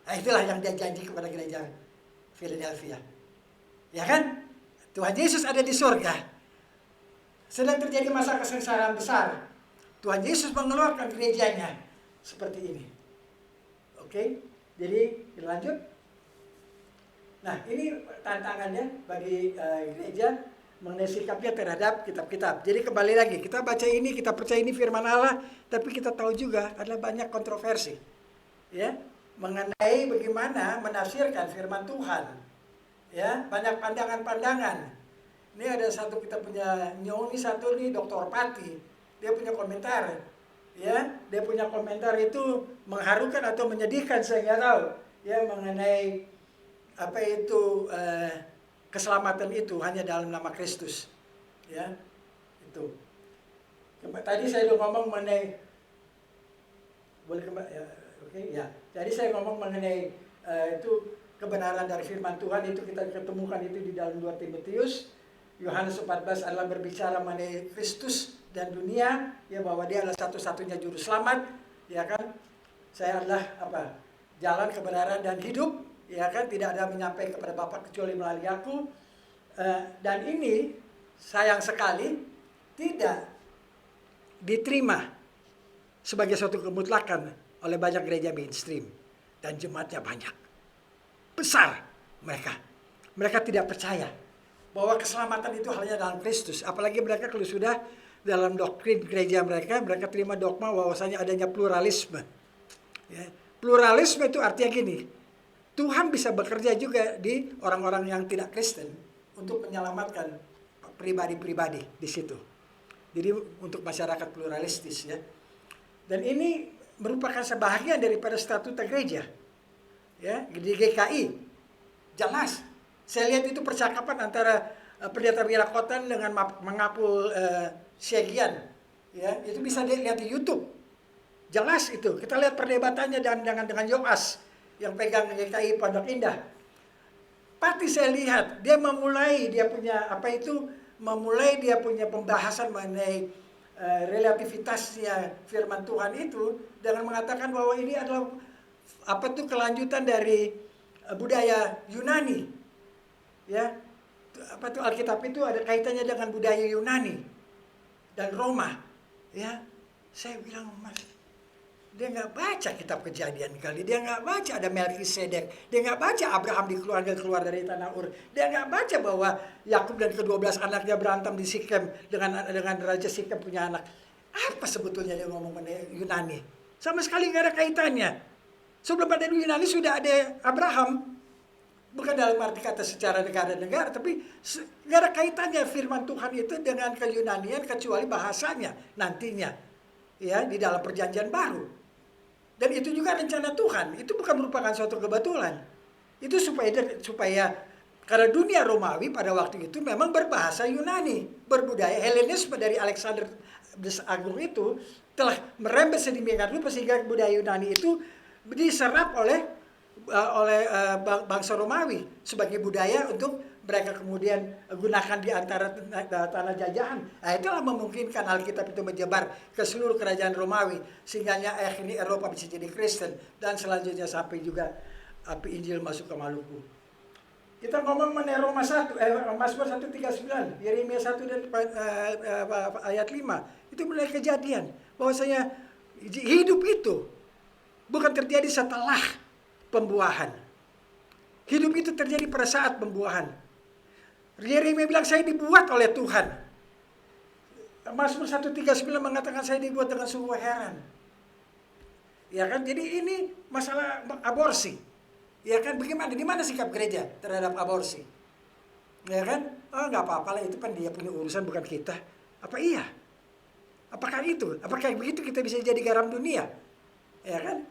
Nah, itulah yang dia janji kepada gereja Philadelphia. Ya kan? Tuhan Yesus ada di surga. Sedang terjadi masa kesengsaraan besar. Tuhan Yesus mengeluarkan gerejanya seperti ini. Oke? Jadi lanjut. Nah, ini tantangannya bagi gereja mengenai sikapnya terhadap kitab-kitab. Jadi kembali lagi, kita baca ini, kita percaya ini firman Allah, tapi kita tahu juga ada banyak kontroversi, ya, mengenai bagaimana menafsirkan firman Tuhan. Ya, banyak pandangan-pandangan. Ini ada satu, kita punya Nyoni satu nih, Dr. Pati, dia punya komentar. Ya, dia punya komentar itu mengharukan atau menyedihkan, saya nggak tahu, ya, mengenai apa itu keselamatan itu hanya dalam nama Kristus, ya, itu. Tadi saya udah ngomong mengenai, boleh kembali, ya, oke, ya. Jadi saya ngomong mengenai itu kebenaran dari firman Tuhan, itu kita ketemukan itu di dalam 2 Timotius. Yohanes 14 adalah berbicara mengenai Kristus dan dunia, ya, bahwa dia adalah satu-satunya juru selamat, ya kan. Saya adalah jalan, kebenaran dan hidup, ya kan, tidak ada menyampai kepada Bapa kecuali melalui aku. Dan ini sayang sekali tidak diterima sebagai suatu kemutlakan oleh banyak gereja mainstream, dan jemaatnya banyak besar. Mereka tidak percaya bahwa keselamatan itu hanya dalam Kristus. Apalagi mereka kalau sudah dalam doktrin gereja mereka terima dogma bahwasanya adanya pluralisme. Ya. Pluralisme itu artinya gini, Tuhan bisa bekerja juga di orang-orang yang tidak Kristen untuk menyelamatkan pribadi-pribadi di situ. Jadi untuk masyarakat pluralistis, ya. Dan ini merupakan sebahagian daripada statuta gereja. Ya, di GKI jelas. Saya lihat itu percakapan antara Pendeta Wirakotan dengan Mengapul Syegian, ya, itu bisa dilihat di YouTube. Jelas itu. Kita lihat perdebatannya dengan Yoas yang pegang GKI Pondok Indah. Pasti saya lihat dia memulai dia punya pembahasan mengenai relativitasnya firman Tuhan itu dengan mengatakan bahwa ini adalah kelanjutan dari budaya Yunani. Ya. Alkitab itu ada kaitannya dengan budaya Yunani dan Roma, ya. Saya bilang, Mas, dia nggak baca kitab Kejadian kali, dia nggak baca ada Melkisedek, dia nggak baca Abraham keluar dari tanah Ur, dia nggak baca bahwa Yakub dan ke-12 anaknya berantem di Sikem dengan Raja Sikem punya anak. Apa sebetulnya dia ngomong mengenai Yunani? Sama sekali nggak ada kaitannya. Sebelum ada Yunani sudah ada Abraham. Bukan dalam arti kata secara negara-negara, tapi nggak ada kaitannya firman Tuhan itu dengan ke-Yunanian kecuali bahasanya nantinya, ya, di dalam perjanjian baru. Dan itu juga rencana Tuhan, itu bukan merupakan suatu kebetulan. Itu supaya karena dunia Romawi pada waktu itu memang berbahasa Yunani, berbudaya Helenisme dari Alexander Agung itu telah merembet sedemikian rupa sehingga budaya Yunani itu diserap oleh bangsa Romawi sebagai budaya untuk mereka kemudian gunakan di antara tanah jajahan. Nah, itulah memungkinkan Alkitab itu menyebar ke seluruh kerajaan Romawi sehingga akhirnya Eropa bisa jadi Kristen dan selanjutnya sampai juga api Injil masuk ke Maluku. Kita ngomong mengenai Mazmur 139, Yeremia 1 dan ayat 5. Itu mulai kejadian bahwasanya hidup itu bukan terjadi setelah pembuahan. Hidup itu terjadi pada saat pembuahan. Yeremia bilang saya dibuat oleh Tuhan. Mazmur 139 mengatakan saya dibuat dengan sungguh heran. Ya kan? Jadi ini masalah aborsi. Ya kan, bagaimana? Di mana sikap gereja terhadap aborsi? Ya kan? Oh, nggak apa-apa lah, itu kan dia punya urusan, bukan kita. Apa iya? Apakah itu? Apakah begitu kita bisa jadi garam dunia? Ya kan?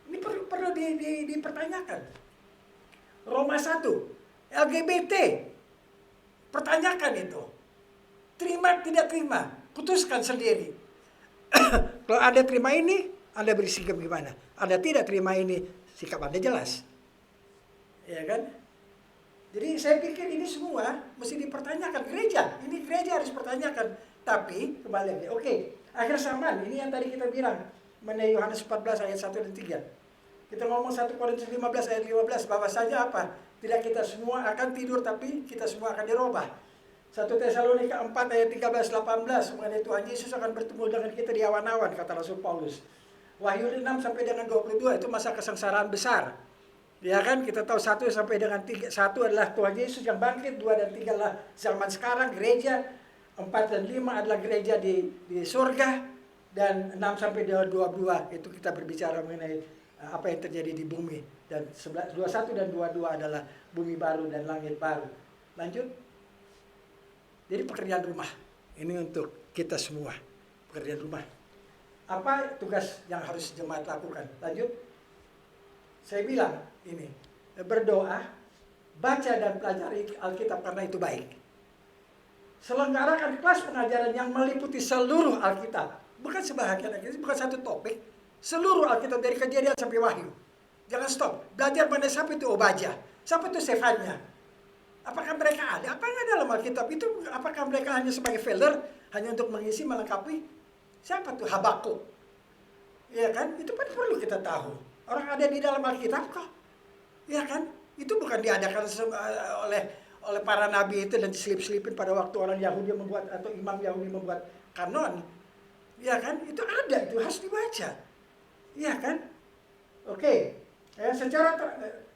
Ini perlu dipertanyakan. Roma 1, LGBT, pertanyakan itu. Terima tidak terima, putuskan sendiri. Kalau Anda terima ini, Anda bersikap gimana? Anda tidak terima ini, sikap Anda jelas. Ya kan? Jadi saya pikir ini semua mesti dipertanyakan gereja. Ini gereja harus pertanyakan. Tapi kembali lagi, oke, akhir zaman ini yang tadi kita bilang mengenai Yohanes 14 ayat 1 dan 3. Kita ngomong 1 Korintus 15 ayat 15 bahwasanya apa? Tidak kita semua akan tidur tapi kita semua akan dirubah. 1 Tesalonika 4 ayat 13 18 mengenai Tuhan Yesus akan bertemu dengan kita di awan-awan kata Rasul Paulus. Wahyu 6 sampai dengan 22 itu masa kesengsaraan besar. Ya kan, kita tahu 1 sampai dengan 3, 1 adalah Tuhan Yesus yang bangkit, 2 dan 3 adalah zaman sekarang gereja, 4 dan 5 adalah gereja di surga, dan 6 sampai dengan 22 itu kita berbicara mengenai apa yang terjadi di bumi, dan 21 dan 22 adalah bumi baru dan langit baru. Lanjut. Jadi pekerjaan rumah ini untuk kita semua, pekerjaan rumah. Apa tugas yang harus jemaat lakukan? Lanjut. Saya bilang ini, berdoa, baca dan pelajari Alkitab karena itu baik. Selenggarakan kelas pengajaran yang meliputi seluruh Alkitab. Bukan sebahagian Alkitab, bukan satu topik. Seluruh Alkitab dari Kejadian sampai Wahyu. Jangan stop. Belajar mengenai siapa itu Obadya, siapa itu Sefanya. Apakah mereka ada? Apa yang ada dalam Alkitab itu? Apakah mereka hanya sebagai filler, hanya untuk mengisi, melengkapi? Siapa tuh Habakuk? Ya kan? Itu kan perlu kita tahu. Orang ada di dalam Alkitab kok. Ya kan? Itu bukan diadakan oleh para nabi itu dan diselip-selipin pada waktu orang Yahudi membuat atau imam Yahudi membuat kanon. Ya kan? Itu ada, itu harus dibaca. Ya kan? Oke. Secara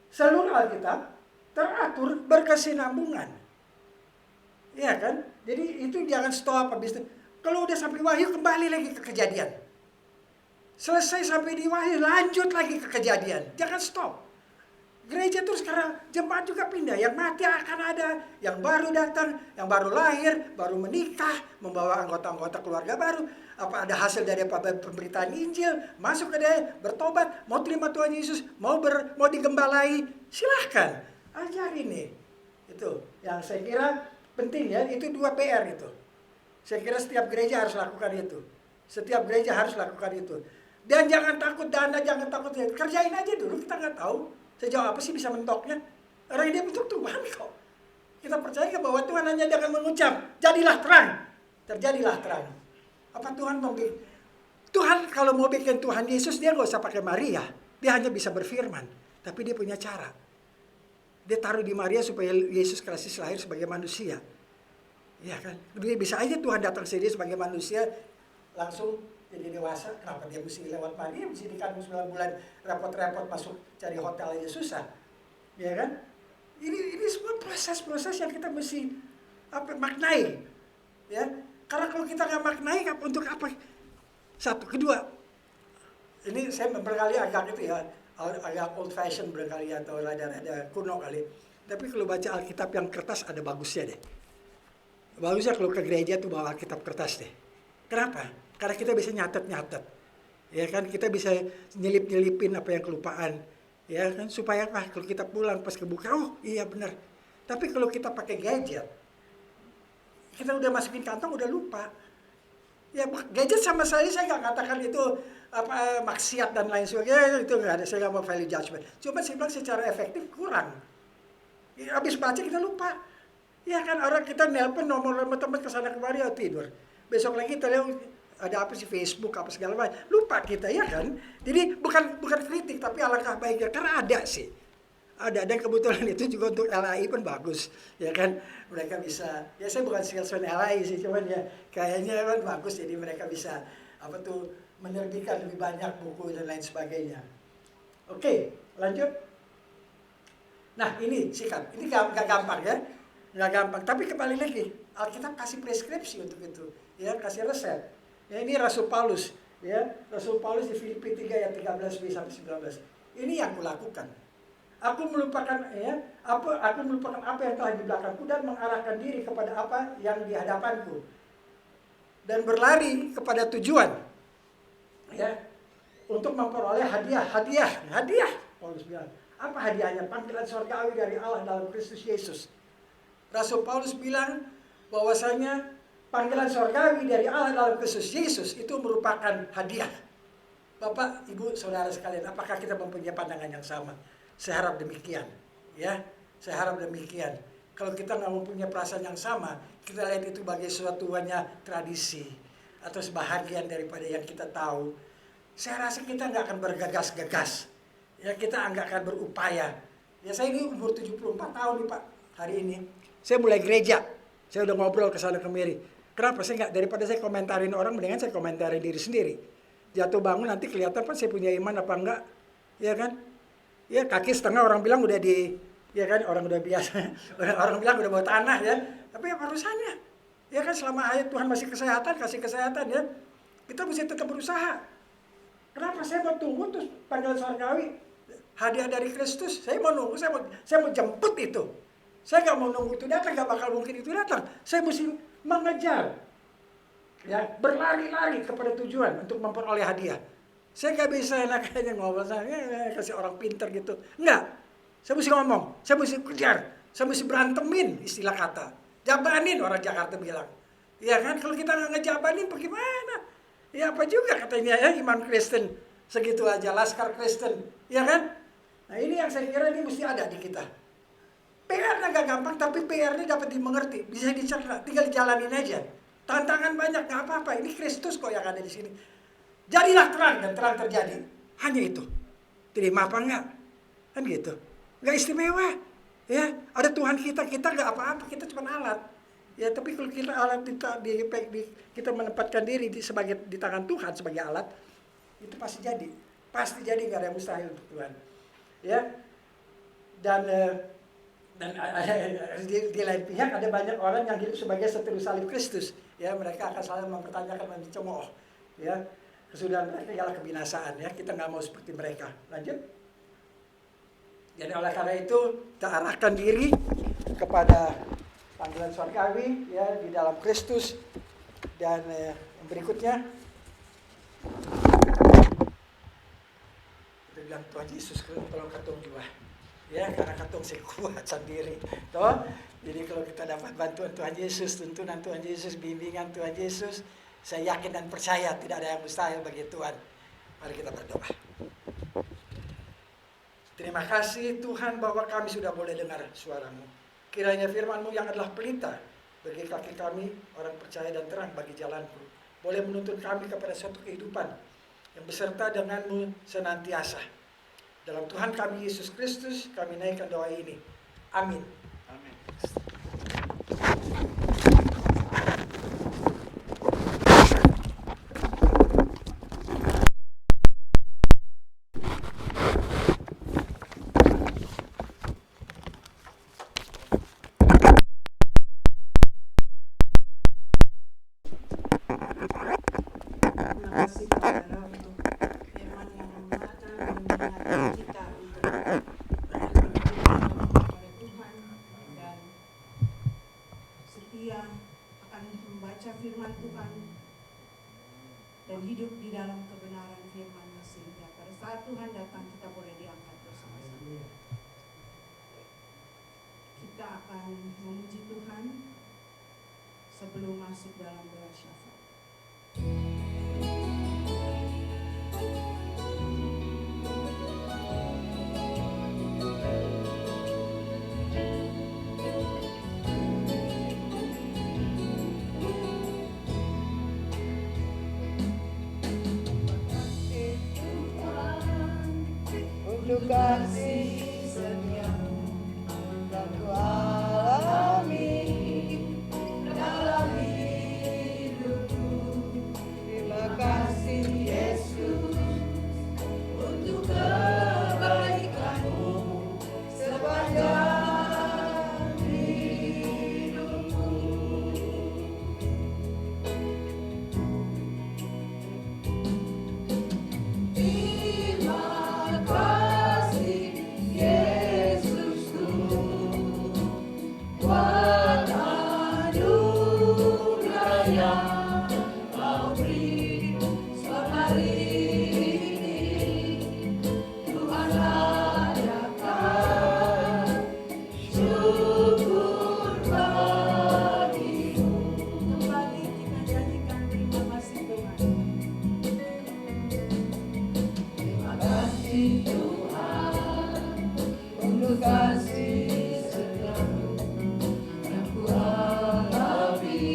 seluruh Alkitab teratur berkesinambungan. Ya kan? Jadi itu jangan stop habis itu. Kalau udah sampai Wahyu kembali lagi ke Kejadian. Selesai sampai di Wahyu, lanjut lagi ke Kejadian. Jangan stop. Gereja terus sekarang, jemaat juga pindah. Yang mati akan ada, yang baru datang, yang baru lahir, baru menikah, membawa anggota-anggota keluarga baru. Apa ada hasil dari pemberitaan Injil, masuk ke dia, bertobat, mau terima Tuhan Yesus, mau digembalai, silahkan. Ajarin nih. Itu yang saya kira penting ya, itu 2 PR itu. Saya kira setiap gereja harus lakukan itu. Setiap gereja harus lakukan itu. Dan jangan takut dana, jangan takut. Kerjain aja dulu, kita nggak tahu sejauh apa sih bisa mentoknya. Orang dia bentuk Tuhan kok. Kita percaya bahwa Tuhan hanya dengan mengucap, jadilah terang. Terjadilah terang. Apa Tuhan mau bikin? Tuhan kalau mau bikin Tuhan Yesus, dia nggak usah pakai Maria. Dia hanya bisa berfirman. Tapi dia punya cara. Dia taruh di Maria supaya Yesus Kristus lahir sebagai manusia. Ya kan? Dia bisa aja Tuhan datang sendiri sebagai manusia, langsung jadi dewasa. Kenapa dia mesti lewat Maria, mesti dikandung 9 bulan, repot-repot masuk cari hotel aja susah. Ya kan? Ini semua proses-proses yang kita mesti maknai. Ya. Karena kalau kita nggak maknai, untuk apa? Satu, kedua. Ini saya berkali agak itu ya, agak old fashion berkali atau ada kuno kali. Tapi kalau baca Alkitab yang kertas ada bagusnya deh. Bagusnya kalau ke gereja tuh bawa Alkitab kertas deh. Kenapa? Karena kita bisa nyatet. Ya kan, kita bisa nyelip-nyelipin apa yang kelupaan. Ya kan, supaya apa? Kalau kita pulang pas kebuka, oh iya benar. Tapi kalau kita pakai gadget, kita udah masukin kantong udah lupa. Ya gadget sama saya nggak katakan itu apa maksiat dan lain sebagainya, itu nggak ada, saya nggak mau value judgment. Cuma saya bilang secara efektif kurang. Ya, habis baca kita lupa. Ya kan, orang kita nelpon nomor teman kesana kemari ya tidur. Besok lagi kita lihat ada apa sih Facebook apa segala macam, lupa kita ya kan. Jadi bukan kritik, tapi alangkah baiknya karena ada sih, ada, dan kebetulan itu juga untuk LAI pun bagus ya kan, mereka bisa, ya saya bukan salesman LAI sih, cuman ya kayaknya kan bagus, jadi mereka bisa apa tuh menerbitkan lebih banyak buku dan lain sebagainya. Oke, lanjut. Nah ini sikap, ini gak gampang ya, nggak gampang, tapi kembali lagi Alkitab kasih preskripsi untuk itu, ya kasih resep. Ya, ini Rasul Paulus, ya Rasul Paulus di Filipi 3 ayat 13b sampai 19. Ini yang kulakukan. Aku melupakan apa yang telah di belakangku dan mengarahkan diri kepada apa yang di hadapanku dan berlari kepada tujuan, ya, untuk memperoleh hadiah. Paulus bilang, apa hadiahnya? Panggilan surgawi dari Allah dalam Kristus Yesus. Rasul Paulus bilang bahwasanya panggilan surgawi dari Allah dalam Kristus Yesus itu merupakan hadiah. Bapak, Ibu, Saudara sekalian, apakah kita mempunyai pandangan yang sama? Saya harap demikian, ya. Saya harap demikian. Kalau kita nggak mempunyai perasaan yang sama, kita lihat itu sebagai suatu hanya tradisi atau sebahagian daripada yang kita tahu. Saya rasa kita nggak akan bergegas-gegas, ya, kita nggak akan berupaya. Ya, saya ini umur 74 tahun nih Pak, hari ini. Saya mulai gereja, saya udah ngobrol ke sana kemari. Kenapa saya nggak, daripada saya komentarin orang, mendingan saya komentarin diri sendiri. Jatuh bangun nanti kelihatan Pak saya punya iman apa enggak, ya kan? Ya kaki setengah orang bilang udah ya kan, orang udah biasa, orang bilang udah bawa tanah ya. Tapi apa urusannya? Ya kan, selama ayat Tuhan masih kesehatan, kasih kesehatan ya, kita mesti tetap berusaha. Kenapa saya mau tunggu terus panggilan surgawi, hadiah dari Kristus? Saya mau nunggu, saya mau jemput itu. Saya nggak mau nunggu itu datang, nggak bakal mungkin itu datang. Saya mesti mengejar, ya, berlari-lari kepada tujuan untuk memperoleh hadiah. Saya nggak bisa enaknya ngobrol saya kasih orang pinter gitu, nggak. Saya mesti ngomong, saya mesti kejar, saya mesti berantemin, istilah kata, jabanin orang Jakarta bilang. Ya kan, kalau kita nggak ngejabanin bagaimana? Ya apa juga katanya ya, iman Kristen segitu aja, laskar Kristen, ya kan? Nah ini yang saya kira ini mesti ada di kita. PR-nya gak gampang, tapi PR-nya dapat dimengerti, bisa dicerna, tinggal dijalanin aja. Tantangan banyak, gak apa-apa, ini Kristus kok yang ada di sini. Jadilah terang, dan terang terjadi. Hanya itu. Terima apa enggak? Kan gitu. Gak istimewa. Ya, ada Tuhan kita gak apa-apa, kita cuma alat. Ya, tapi kalau kita alat kita menempatkan diri di tangan Tuhan sebagai alat, itu pasti jadi. Pasti jadi, gak ada yang mustahil untuk Tuhan. Ya. Dan di lain pihak ada banyak orang yang hidup sebagai seteru salib Kristus, ya, mereka akan selalu mempertanyakan, mencemooh, ya, kesudahan mereka ialah kebinasaan, ya, kita nggak mau seperti mereka. Lanjut. Jadi oleh karena itu kita arahkan diri kepada panggilan surgawi, ya, di dalam Kristus. Dan yang berikutnya kita bilang Tuhan Yesus kalau ketemu juga. Ya, karena katong saya kuat sendiri, toh. Jadi kalau kita dapat bantuan Tuhan Yesus, tuntunan Tuhan Yesus, bimbingan Tuhan Yesus, saya yakin dan percaya tidak ada yang mustahil bagi Tuhan. Mari kita berdoa. Terima kasih Tuhan bahwa kami sudah boleh dengar suara-Mu. Kiranya firman-Mu yang adalah pelita bagi kaki kami, orang percaya dan terang bagi jalanku, boleh menuntun kami kepada suatu kehidupan yang beserta dengan-Mu senantiasa. Dalam Tuhan kami Yesus Kristus, kami naikkan doa ini. Amin. Amin. Terima kasih Saudara untuk firman yang menguatkan dan mengingatkan kita untuk kepada Tuhan dan setia akan membaca firman Tuhan dan hidup di dalam kebenaran firman-Nya, sehingga pada saat Tuhan datang kita boleh diangkat bersama-sama. kita akan memuji Tuhan sebelum masuk dalam doa syafaat. Untuk kasih setiamu yang ku alami dalam hidupku. Terima kasih Yesus untuk kebaikanmu sepanjang hidupku. Terima kasih Yesusku buat anugerah yang Kau beri sehari ini. Tuhan adakan syukur bagimu. Kembali kita nyanyikan terima kasih Tuhan. Terima kasih Tuhan untuk kasih setiamu yang ku alami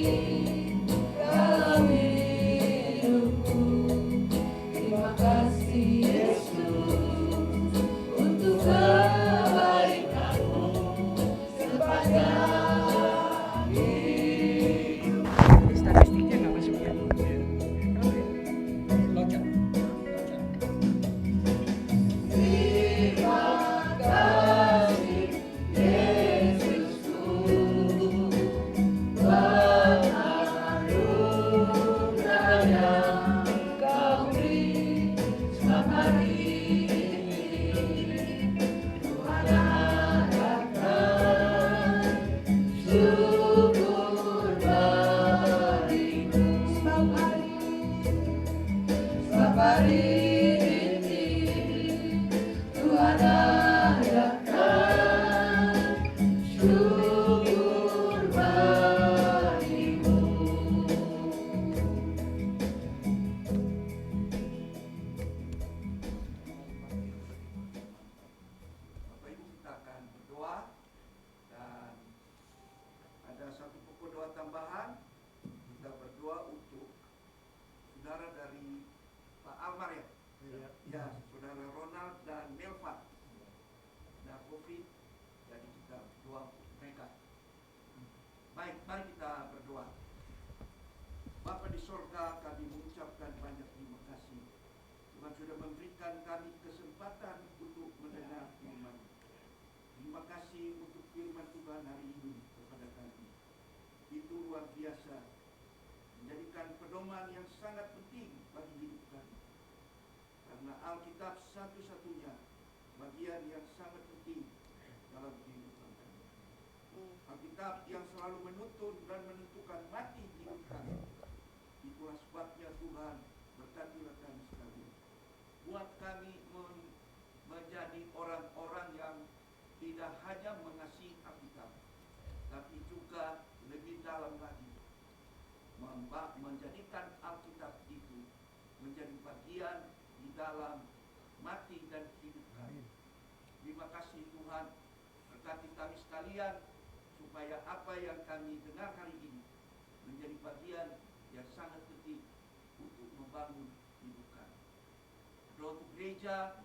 dalam hidupku. Terima kasih Yesus untuk kebaikanmu sepanjang hidup. Statistiknya nggak masuk ya. Loncat. Terima kasih Yesusku buat anugerah yang Kau beri setiap hari ini. Tuhan adakan syukur bagimu. Sebab hari ini Tuhan adakan syukur bagimu. Bapak Ibu, kita akan berdoa dan ada satu pokok doa tambahan. Kita berdoa untuk saudara dari Pak Almar ya. Ya, saudara Ronald dan Melva. Ada COVID, jadi kita berdoa untuk mereka. Baik, mari kita berdoa. Bapa di sorga, kami mengucapkan banyak terima kasih. Tuhan sudah memberikan kami kesempatan untuk mendengar firman. Terima kasih untuk firman Tuhan hari ini kepada kami. Itu luar biasa, menjadikan pedoman yang sangat penting bagi hidup kami. Karena Alkitab satu-satunya bagian yang sangat penting dalam kehidupan kami. Alkitab yang selalu menuntun dan menentukan mati hidup kami. Itulah sebabnya Tuhan berkatilah kami sekalian. Buat kami menjadi orang-orang yang tidak hanya mengasihi Alkitab, tapi juga lebih dalam lagi menjadikan Alkitab itu menjadi bagian di dalam mati dan hidup kami. Terima kasih Tuhan, berkati kami sekalian supaya apa yang kami dengar hari ini menjadi bagian yang sangat penting untuk membangun hidup kami. Berdoa untuk gereja,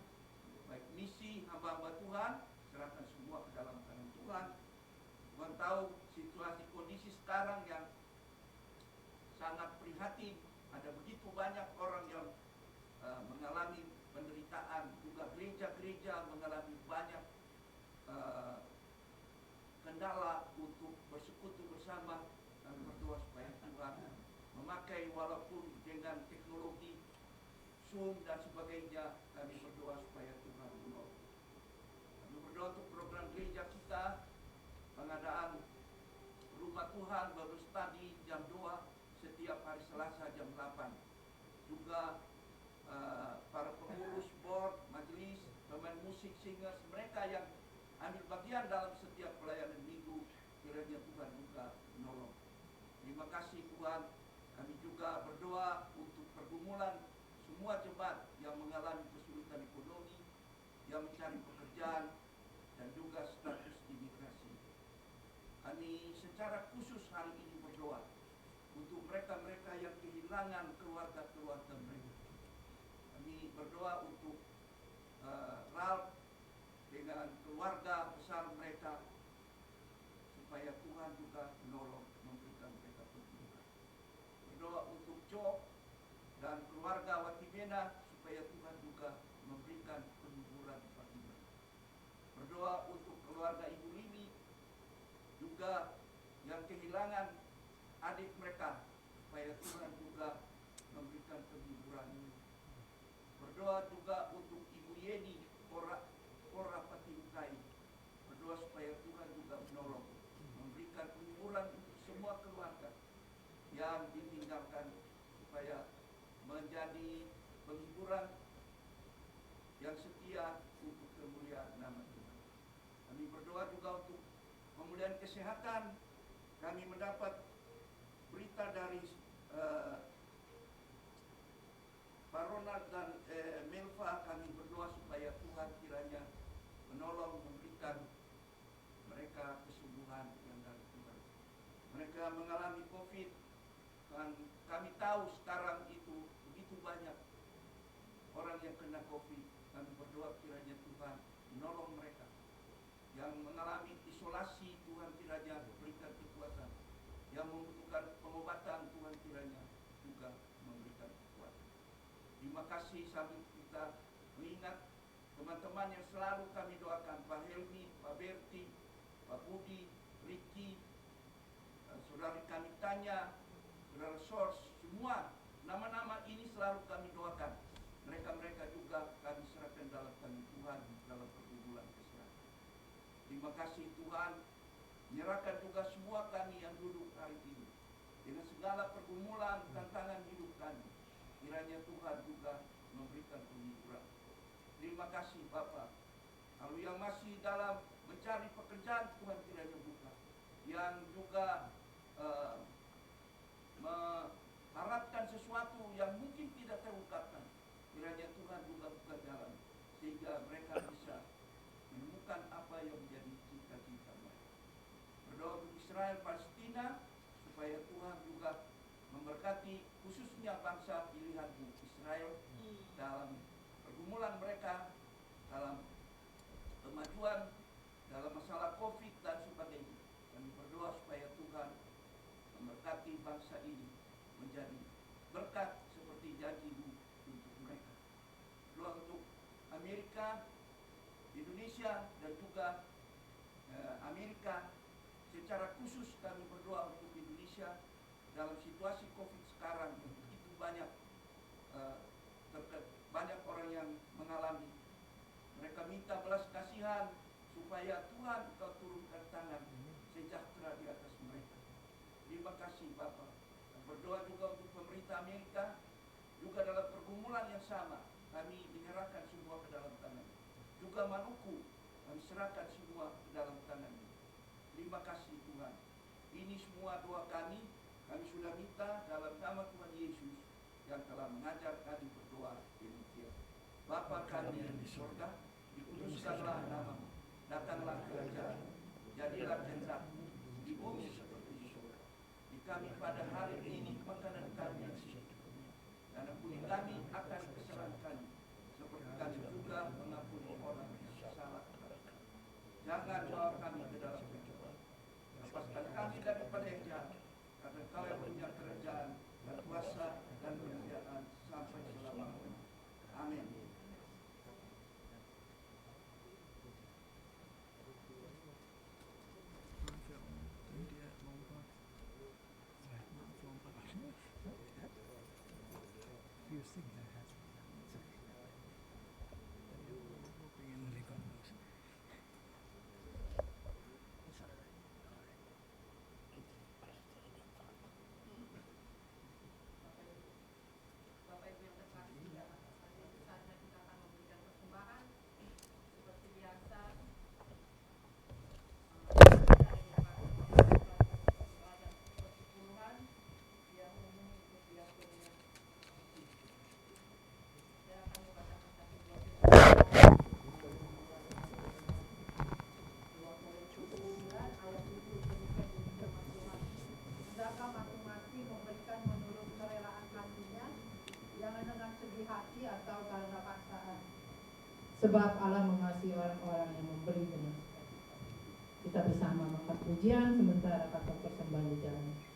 baik misi hamba-hamba Tuhan, serahkan semua ke dalam tangan Tuhan. Tuhan tahu situasi kondisi sekarang yang sangat prihatin. Ada begitu banyak orang yang mengalami penderitaan, juga gereja-gereja mengalami banyak kendala untuk bersekutu bersama dan berdoa supaya Tuhan memakai walaupun dengan teknologi Zoom dan sebagainya. Kami berdoa supaya Tuhan menolong. Kami berdoa untuk program gereja kita, pengadaan rumah Tuhan Bible Study jam 2 setiap hari Selasa jam 8. Juga para pengurus board, majelis, pemain musik, singers, mereka yang ambil bagian dalam setiap pelayanan minggu kiranya Tuhan juga menolong. Terima kasih Tuhan. Kami juga berdoa untuk pergumulan semua jemaat yang mengalami kesulitan ekonomi, yang mencari pekerjaan, dan juga status imigrasi. Kami secara khusus hari ini berdoa untuk mereka-mereka yang kehilangan keluarga-keluarga mereka. Kami berdoa untuk Ralph dengan keluarga besar mereka, supaya Tuhan juga menolong, memberikan mereka petunjuk. Berdoa untuk Joe dan keluarga Watimena, supaya Tuhan juga memberikan penghiburan bagi mereka. Berdoa untuk keluarga Ibu Lili juga yang kehilangan adik mereka, supaya Tuhan juga memberikan penghiburan. Berdoa juga untuk Ibu Yeni Ora Patimkai. Berdoa supaya Tuhan juga menolong, memberikan penghiburan untuk semua keluarga yang ditinggalkan, supaya menjadi penghiburan yang setia untuk kemuliaan nama Tuhan. Kami berdoa juga untuk pemulihan kesehatan. Kami mendapat berita dari Pak Ronald dan Melva. Kami berdoa supaya Tuhan kiranya menolong, memberikan mereka kesembuhan yang dari Tuhan. Mereka mengalami COVID, dan kami tahu sekarang itu begitu banyak orang yang kena COVID. Kami berdoa kiranya Tuhan menolong mereka. Yang mengalami isolasi, Tuhan kiranya berikan kekuatan. Yang membutuhkan pengobatan, Tuhan kiranya juga memberikan kekuatan. Terima kasih sambil kita mengingat teman-teman yang selalu kami doakan, Pak Helmi, Pak Berti, Pak Budi, Ricky, saudari kami Tanya, saudara Sors, semua nama-nama ini selalu kami doakan. Mereka-mereka juga kami serahkan dalam tangan Tuhan dalam pergumulan kesehatan. Terima kasih Tuhan. Menyerahkan juga semua kami yang duduk hari ini dengan segala pergumulan tantangan hidup kami. Kiranya Tuhan juga memberikan penghiburan. Terima kasih Bapak. Kalau yang masih dalam mencari pekerjaan, Tuhan kiranya buka. Yang juga mengharapkan sesuatu yang mungkin tidak terungkapkan, kiranya Tuhan juga buka jalan, sehingga mereka bisa menemukan apa yang menjadi cita-cita mereka. Berdoa untuk Israel Palestina, supaya Tuhan juga memberkati khususnya bangsa pilihanmu Israel dalam pergumulan mereka, dalam kemajuan, dalam masalah COVID dan sebagainya. Kami berdoa supaya Tuhan memberkati bangsa ini menjadi berkat seperti janji-Mu untuk mereka. Doa untuk Amerika, Indonesia, dan juga Amerika. Secara khusus kami berdoa untuk Indonesia dalam situasi COVID sekarang yang begitu banyak banyak orang yang mengalami. Mereka minta belas kasihan supaya Tuhan Engkau turunkan tangan sejahtera di atas mereka. Terima kasih Bapak. Berdoa juga untuk pemerintah Amerika, juga dalam pergumulan yang sama. Kami menyerahkan semua ke dalam tangan. Juga Maluku, kami serahkan semua ke dalam tangan. Terima kasih Tuhan. Ini semua doa kami sudah minta dalam nama Tuhan Yesus yang telah mengajar kami berdoa demikian. Bapa kami yang di surga, dikuduskanlah namamu, datanglah kerajaan, jadilah kehendak-Mu di bumi seperti di surga. Di kami pada hari ini makanan kami yang secukupnya, dan ampuni kami akan kesalahan kami, seperti kami juga mengampuni orang yang salah kepada kami. Jangan bawa kami ke dalam pencobaan, lepaskan kami daripada yang jahat, karena Kau yang punya kerajaan dan kuasa dan kemuliaan sampai selama-lamanya. Amin. sebab Allah mengasihi orang-orang yang memberi dengan sukacita. Kita bersama mengangkat pujian sementara kata persembahan dijalani.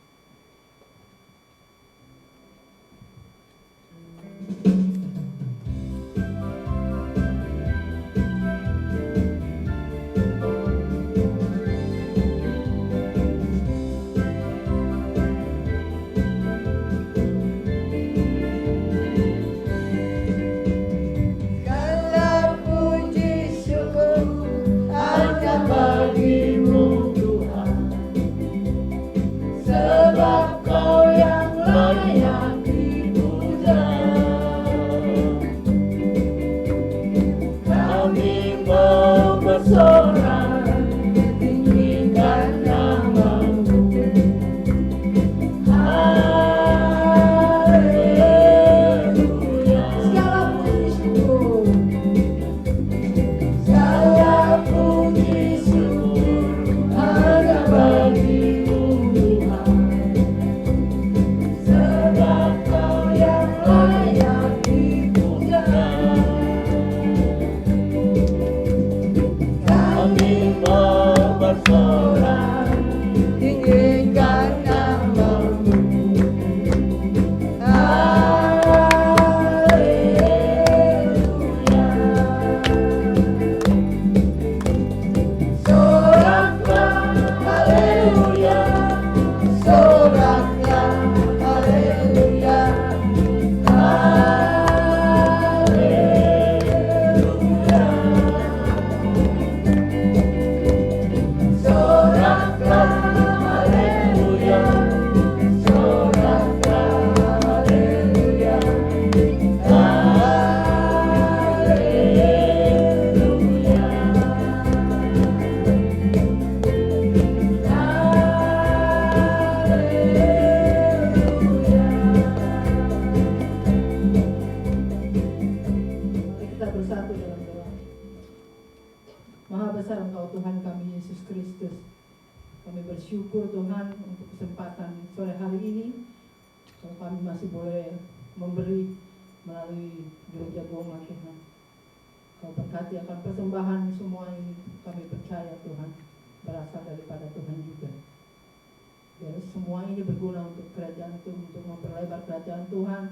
Semua ini berguna untuk kerajaan itu, untuk memperlebar kerajaan Tuhan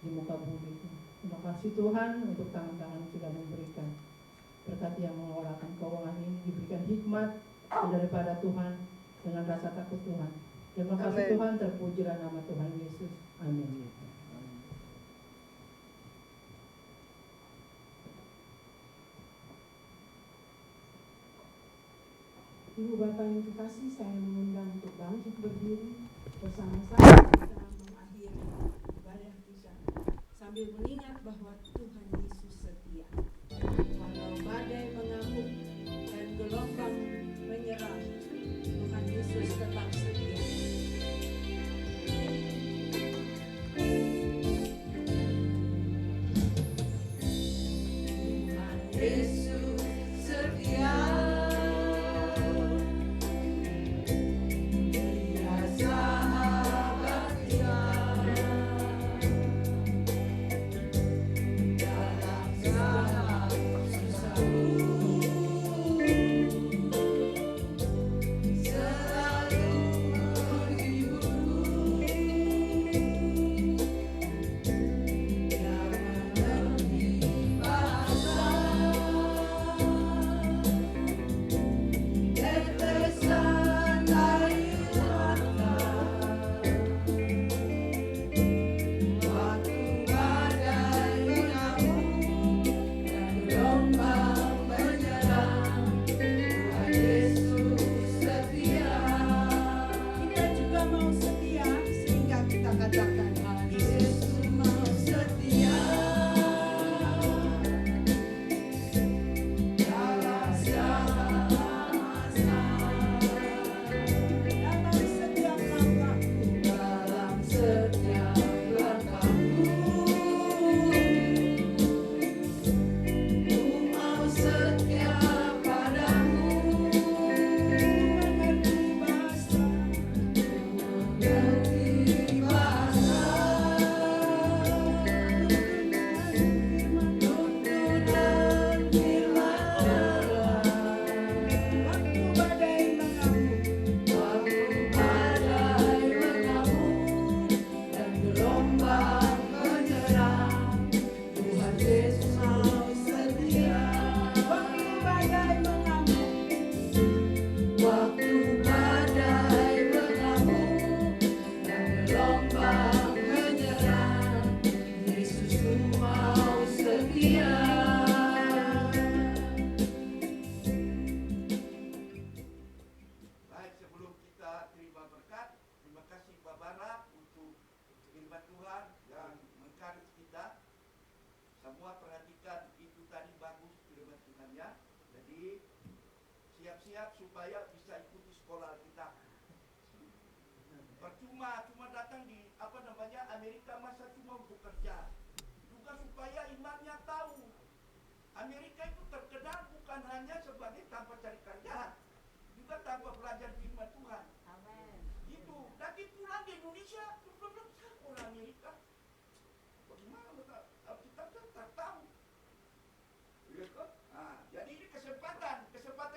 di muka bumi. Terima kasih Tuhan untuk tangan-tangan yang sudah memberikan. Berkati yang mengelolakan keuangan ini, diberikan hikmat daripada Tuhan dengan rasa takut Tuhan. Terima kasih Tuhan, terpujilah nama Tuhan Yesus. Amin. Ibu Bapak yang kekasih, saya mengundang untuk bangkit berdiri bersama saya kita mengakhiri ibadah kita sambil mengingat bahwa Tuhan Yesus setia. Walau badai mengamuk dan gelombang menyerang, Tuhan Yesus tetap setia. Tuhan Yesus setia. Dalam siap-siap supaya bisa ikuti sekolah kita. Percuma cuma datang di Amerika masa cuma untuk kerja. Juga supaya imannya tahu Amerika itu terkenal bukan hanya sebagai tanpa cari kerja, juga tanpa belajar firman Tuhan. Amin. Gitu. Tapi pulang di Indonesia belum orang Amerika. Bagaimana kita tak tahu. Ya kan? Nah, jadi ini kesempatan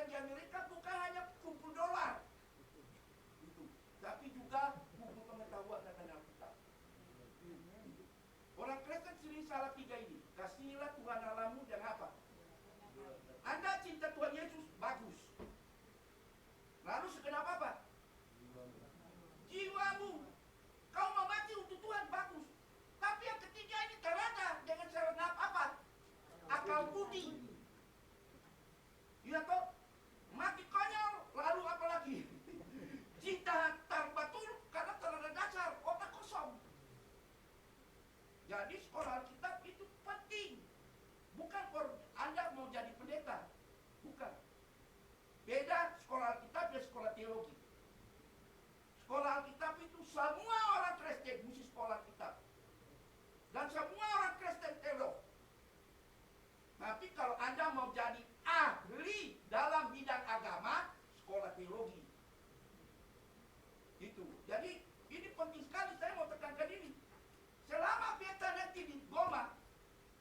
di Amerika bukan hanya kumpul dolar. Gitu. Tapi juga buku pengetahuan dan Alkitab. Orang Kristen sering salah tiga ini. Kasihilah Tuhan Allahmu dan apa? Anda cinta Tuhan Yesus, bagus. Lalu segenap apa? Jiwamu. Kau mau mati untuk Tuhan, bagus. Tapi yang ketiga ini terada dengan segenap apa? Akal budi. Ya toh? Mati konyol, lalu apa lagi? Cinta tanpa tulus karena terada dasar, otak kosong. Jadi sekolah Alkitab itu penting. Bukan Anda mau jadi pendeta. Bukan. Beda sekolah Alkitab dan sekolah teologi. Sekolah Alkitab itu semua orang Kristen mesti sekolah Alkitab. Dan semua orang Kristen teolog. Tapi kalau Anda mau jadi ahli dalam bidang agama, sekolah teologi. Itu. Jadi ini penting sekali, saya mau tekankan ini. Selama beta nanti di Goma,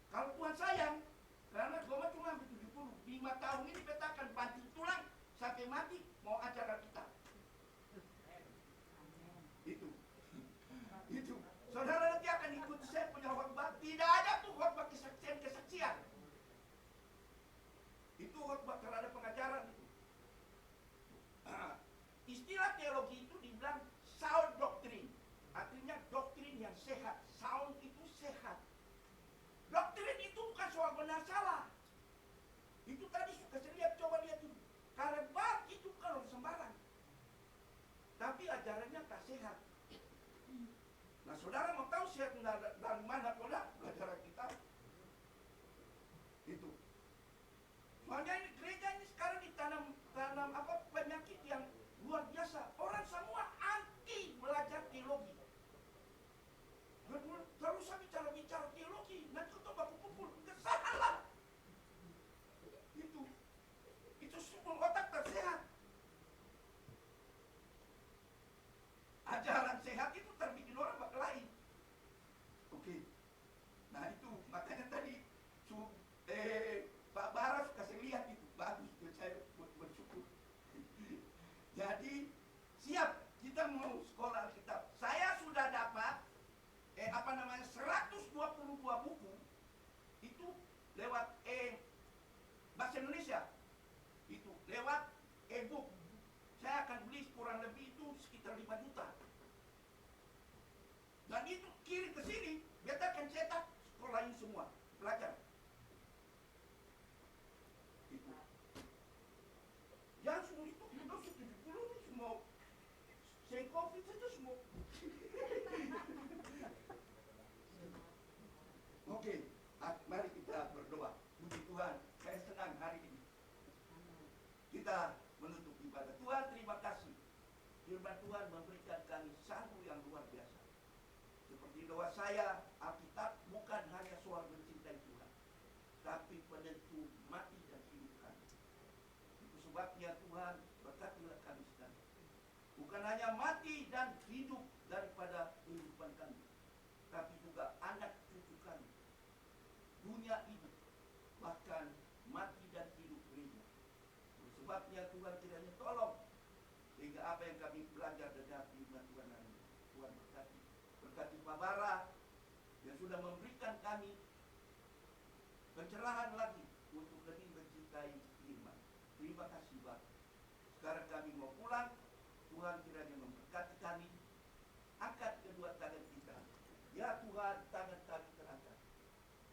kalau Tuhan sayang, karena Goma cuma 70, 5 tahun ini beta akan banting tulang sampai mati mau acara kita. Itu. Itu. Saudara nanti akan ikut saya punya khotbah. Tidak ada tuh khotbah kesaksian. Itu khotbah terhadap pengajaran itu. Istilah teologi itu dibilang sound doctrine. Artinya doktrin yang sehat. Sound itu sehat. Doktrin itu bukan soal benar salah. Itu tadi suka saya lihat, coba lihat itu. Karebar itu bukan orang sembarang. Tapi ajarannya tak sehat. Nah saudara mau tahu sehat dari mana pola belajar kita? Itu. Soalnya ini gereja ini sekarang ditanam penyakit yang luar biasa. Orang semua anti belajar teologi. Terus saya bicara teologi, nanti kita baku pukul, salah. Itu semua otak tersehat. Ajaran sehat itu terbikin orang bakal lain. Oke. Nah itu makanya tadi Pak Baras kasih lihat itu bagus, saya bersyukur. Jadi siap kita mau sekolah Alkitab. Saya sudah dapat 122 buku itu lewat bahasa Indonesia. Itu lewat e-book. Saya akan beli kurang lebih itu sekitar 5 juta. Dan itu kirim ke sini, beta akan cetak sekolah ini semua, belajar. Itu. Yang semua itu udah 70 nih semua. Saya COVID saja semua. Oke, mari kita berdoa. Puji Tuhan, saya senang hari ini. Kita menutup ibadah. Tuhan, terima kasih. Firman Tuhan memberikan kami satu yang luar biasa. Seperti doa saya, Alkitab bukan hanya soal mencintai Tuhan, tapi penentu mati dan hidup kami. Itu sebabnya Tuhan berkatilah kami sekarang. Bukan hanya mati dan hidup daripada kehidupan kami, tapi juga anak cucu kami. Dunia ini, bahkan mati dan hidup gereja. Sebabnya Tuhan kiranya tolong sehingga apa yang kami belajar dari firman Tuhan hari ini, Tuhan berkati. Berkati Pak Bara yang sudah memberikan kami pencerahan lagi untuk lebih mencintai firman. Terima kasih Pak. Sekarang kami mau pulang. Tuhan kiranya memberkati kami. Angkat kedua tangan kita. Ya Tuhan, tangan kami terangkat.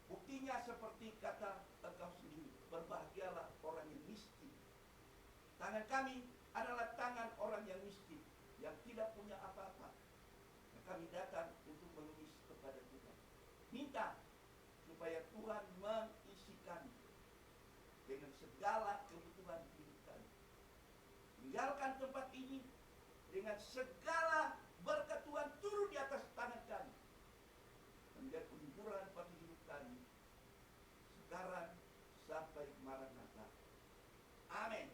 Buktinya seperti kata Engkau sendiri, berbahagialah orang yang miskin. Tangan kami adalah tangan orang yang miskin, yang tidak punya apa-apa. Kami datang untuk mengemis kepada Tuhan. Minta supaya Tuhan mengisi kami dengan segala kebutuhan hidup kami. Tinggalkan tempat ini dengan segala berkat Tuhan turun di atas tangan kami. Menjadi penghiburan bagi hidup kami. Sekarang sampai Maranatha. Amin.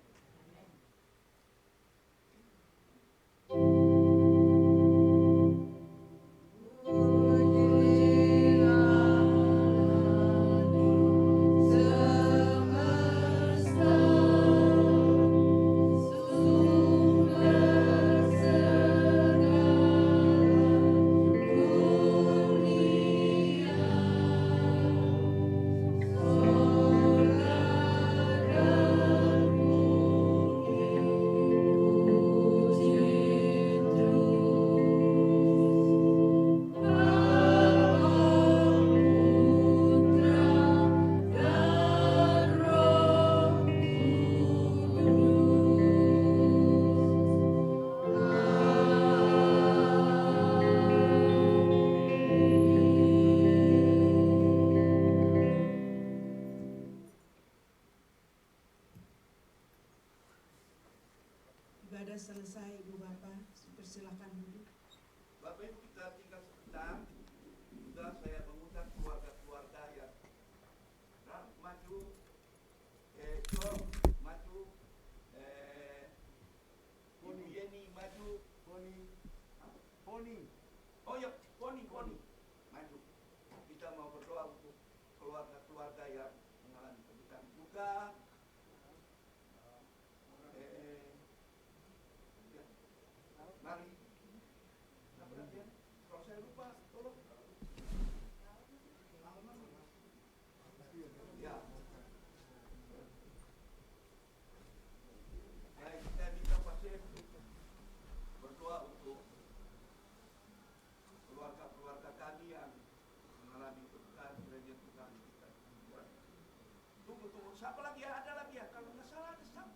Ibadah selesai, Ibu Bapak, persilakan duduk. Bapak Ibu, kita tinggal sebentar. Juga saya mengundang keluarga-keluarga yang maju, Jom maju, Ibu Yeni maju, Poni. Oh ya, Poni maju. Kita mau berdoa untuk keluarga-keluarga yang mengalami kebutuhan duka. Mari. Kalau saya lupa, tolong. Ya. Baik, saya minta Pak Syekh berdoa untuk keluarga-keluarga kami yang mengalami kebutuhan gereja Tuhan kita. Tunggu. Siapa lagi ya? Ada lagi ya? Kalau nggak salah ada satu.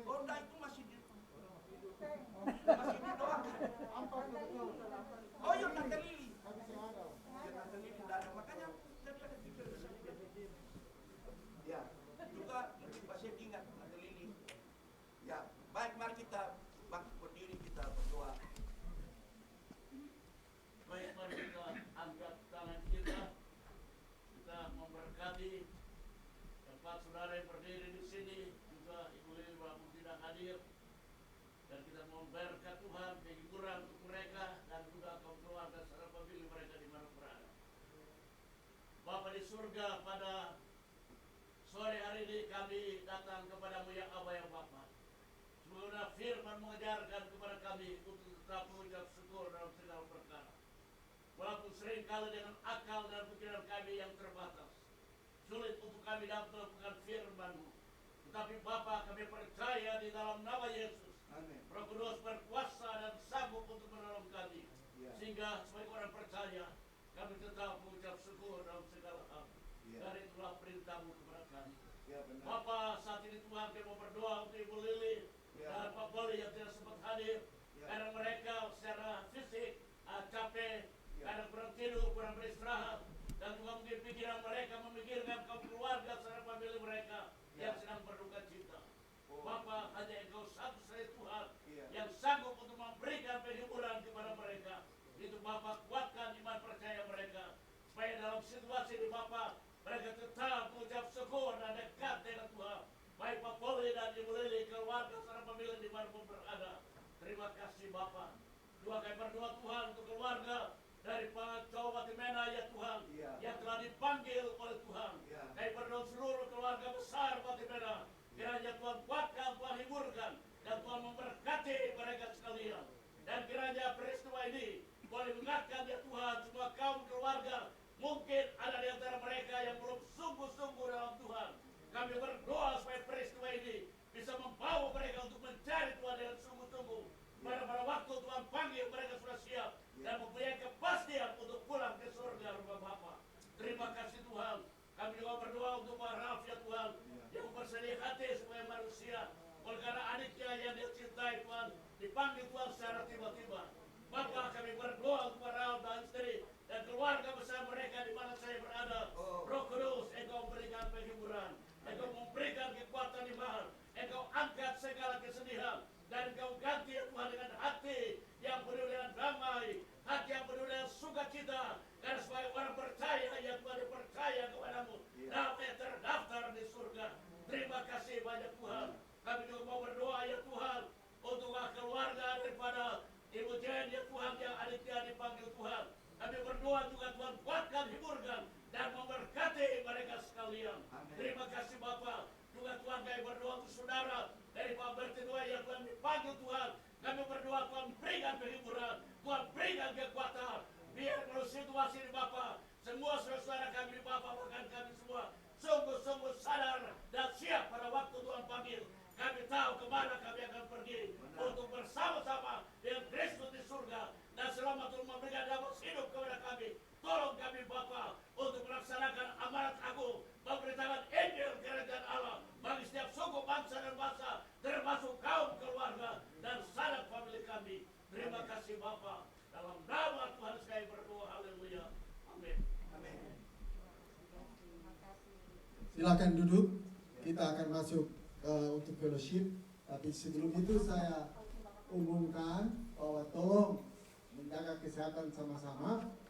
Oh, enggak, itu masih didoakan. Oh, iya, Tante Lili. Ya, Tante Lili tidak ada. Makanya tadi ada video di sana. Ya, juga mungkin Pak Syekh ingat Tante Lili. Ya, baik, mari kita bangkit berdiri, kita berdoa. Baik, mari kita angkat tangan kita. Kita memberkati tempat saudara yang berdiri di sini, juga Ibu Lili walaupun tidak hadir. Dan kita memberkat Tuhan, penghiburan untuk mereka dan juga kaum keluarga serta famili mereka di mana berada. Bapa di surga, pada sore hari ini kami datang kepadamu ya Aba ya Bapa. Semoga firman mengajarkan kepada kami untuk tetap mengucap syukur dalam segala perkara. Walaupun seringkali dengan akal dan pikiran kami yang terbatas, sulit untuk kami dapat melakukan firman-Mu. Tetapi Bapa, kami percaya di dalam nama Yesus, Amin. Roh Kudus berkuasa dan sanggup untuk menolong kami. Ya. Sehingga sebagai orang percaya, kami tetap mengucap syukur dalam segala hal. Ya. Dan itulah perintah-Mu kepada kami. Ya, benar. Bapa, saat ini Tuhan kami mau berdoa untuk Ibu Lili Ya. dan Pak Boli yang tidak sempat hadir. Ya. Karena mereka secara fisik capek, Ya. karena kurang tidur, kurang beristirahat. Dan juga mungkin pikiran mereka memikirkan kaum keluarga serta famili mereka yang sedang berduka cita. Bapa, hanya Engkau satu-satunya Tuhan Iya. yang sanggup untuk memberikan penghiburan kepada mereka. Itu Bapa, kuatkan iman percaya mereka, supaya dalam situasi ini Bapa, mereka tetap mengucap syukur dan dekat dengan Tuhan. Baik Pak Poli dan Ibu Lili, keluarga serta pemilik di mana pun berada. Terima kasih Bapa. Juga kami berdoa Tuhan untuk keluarga dari Pak Cowo Batimena ya Tuhan, Iya. yang telah dipanggil oleh Tuhan. Iya. Kami berdoa seluruh keluarga besar Batimena, kiranya Tuhan kuatkan, Tuhan hiburkan, dan Tuhan memberkati mereka sekalian. Dan kiranya peristiwa ini boleh mengingatkan ya Tuhan semua kaum keluarga. Mungkin ada di antara mereka yang belum sungguh-sungguh dalam Tuhan. Kami berdoa supaya peristiwa ini bisa membawa mereka untuk mencari Tuhan dengan sungguh-sungguh. Pada waktu Tuhan panggil mereka sudah siap dan mempunyai kepastian untuk pulang ke surga rumah Bapa. Terima kasih Tuhan. Kami juga berdoa untuk Pak Ralf ya Tuhan, yang bersedia hati supaya manusia. Oleh karena adiknya yang dia cintai Tuhan, dipanggil Tuhan secara tiba-tiba. Bapa, kami berdoa untuk Pak Ralf dan istri dan keluarga besar mereka di mana saya berada. Roh Kudus, Engkau memberikan penghiburan, Engkau memberikan kekuatan iman, Tuhan kami berdoa untuk saudara dari Pak Bertinua yang Tuhan dipanggil Tuhan. Kami berdoa Tuhan berikan penghiburan, Tuhan berikan kekuatan. Biar kalau situasi ini Bapak, semua saudara kami di Bapak, bahkan kami semua sungguh-sungguh sadar dan siap pada waktu Tuhan panggil. Kami tahu kemana kami akan pergi untuk bersama-sama dengan Kristus di surga. Dan selama Tuhan memberikan damai hidup kepada kami, tolong kami Bapa untuk melaksanakan amanat agung, memberitakan Injil kerajaan Allah bagi setiap suku, bangsa dan bangsa, termasuk kaum keluarga dan sanak famili kami. Terima kasih Bapa. Dalam nama Tuhan saya berdoa. Haleluya. Amin. Amin. Silakan duduk. Kita akan masuk untuk fellowship. Tapi sebelum itu saya umumkan bahwa tolong menjaga kesehatan sama-sama.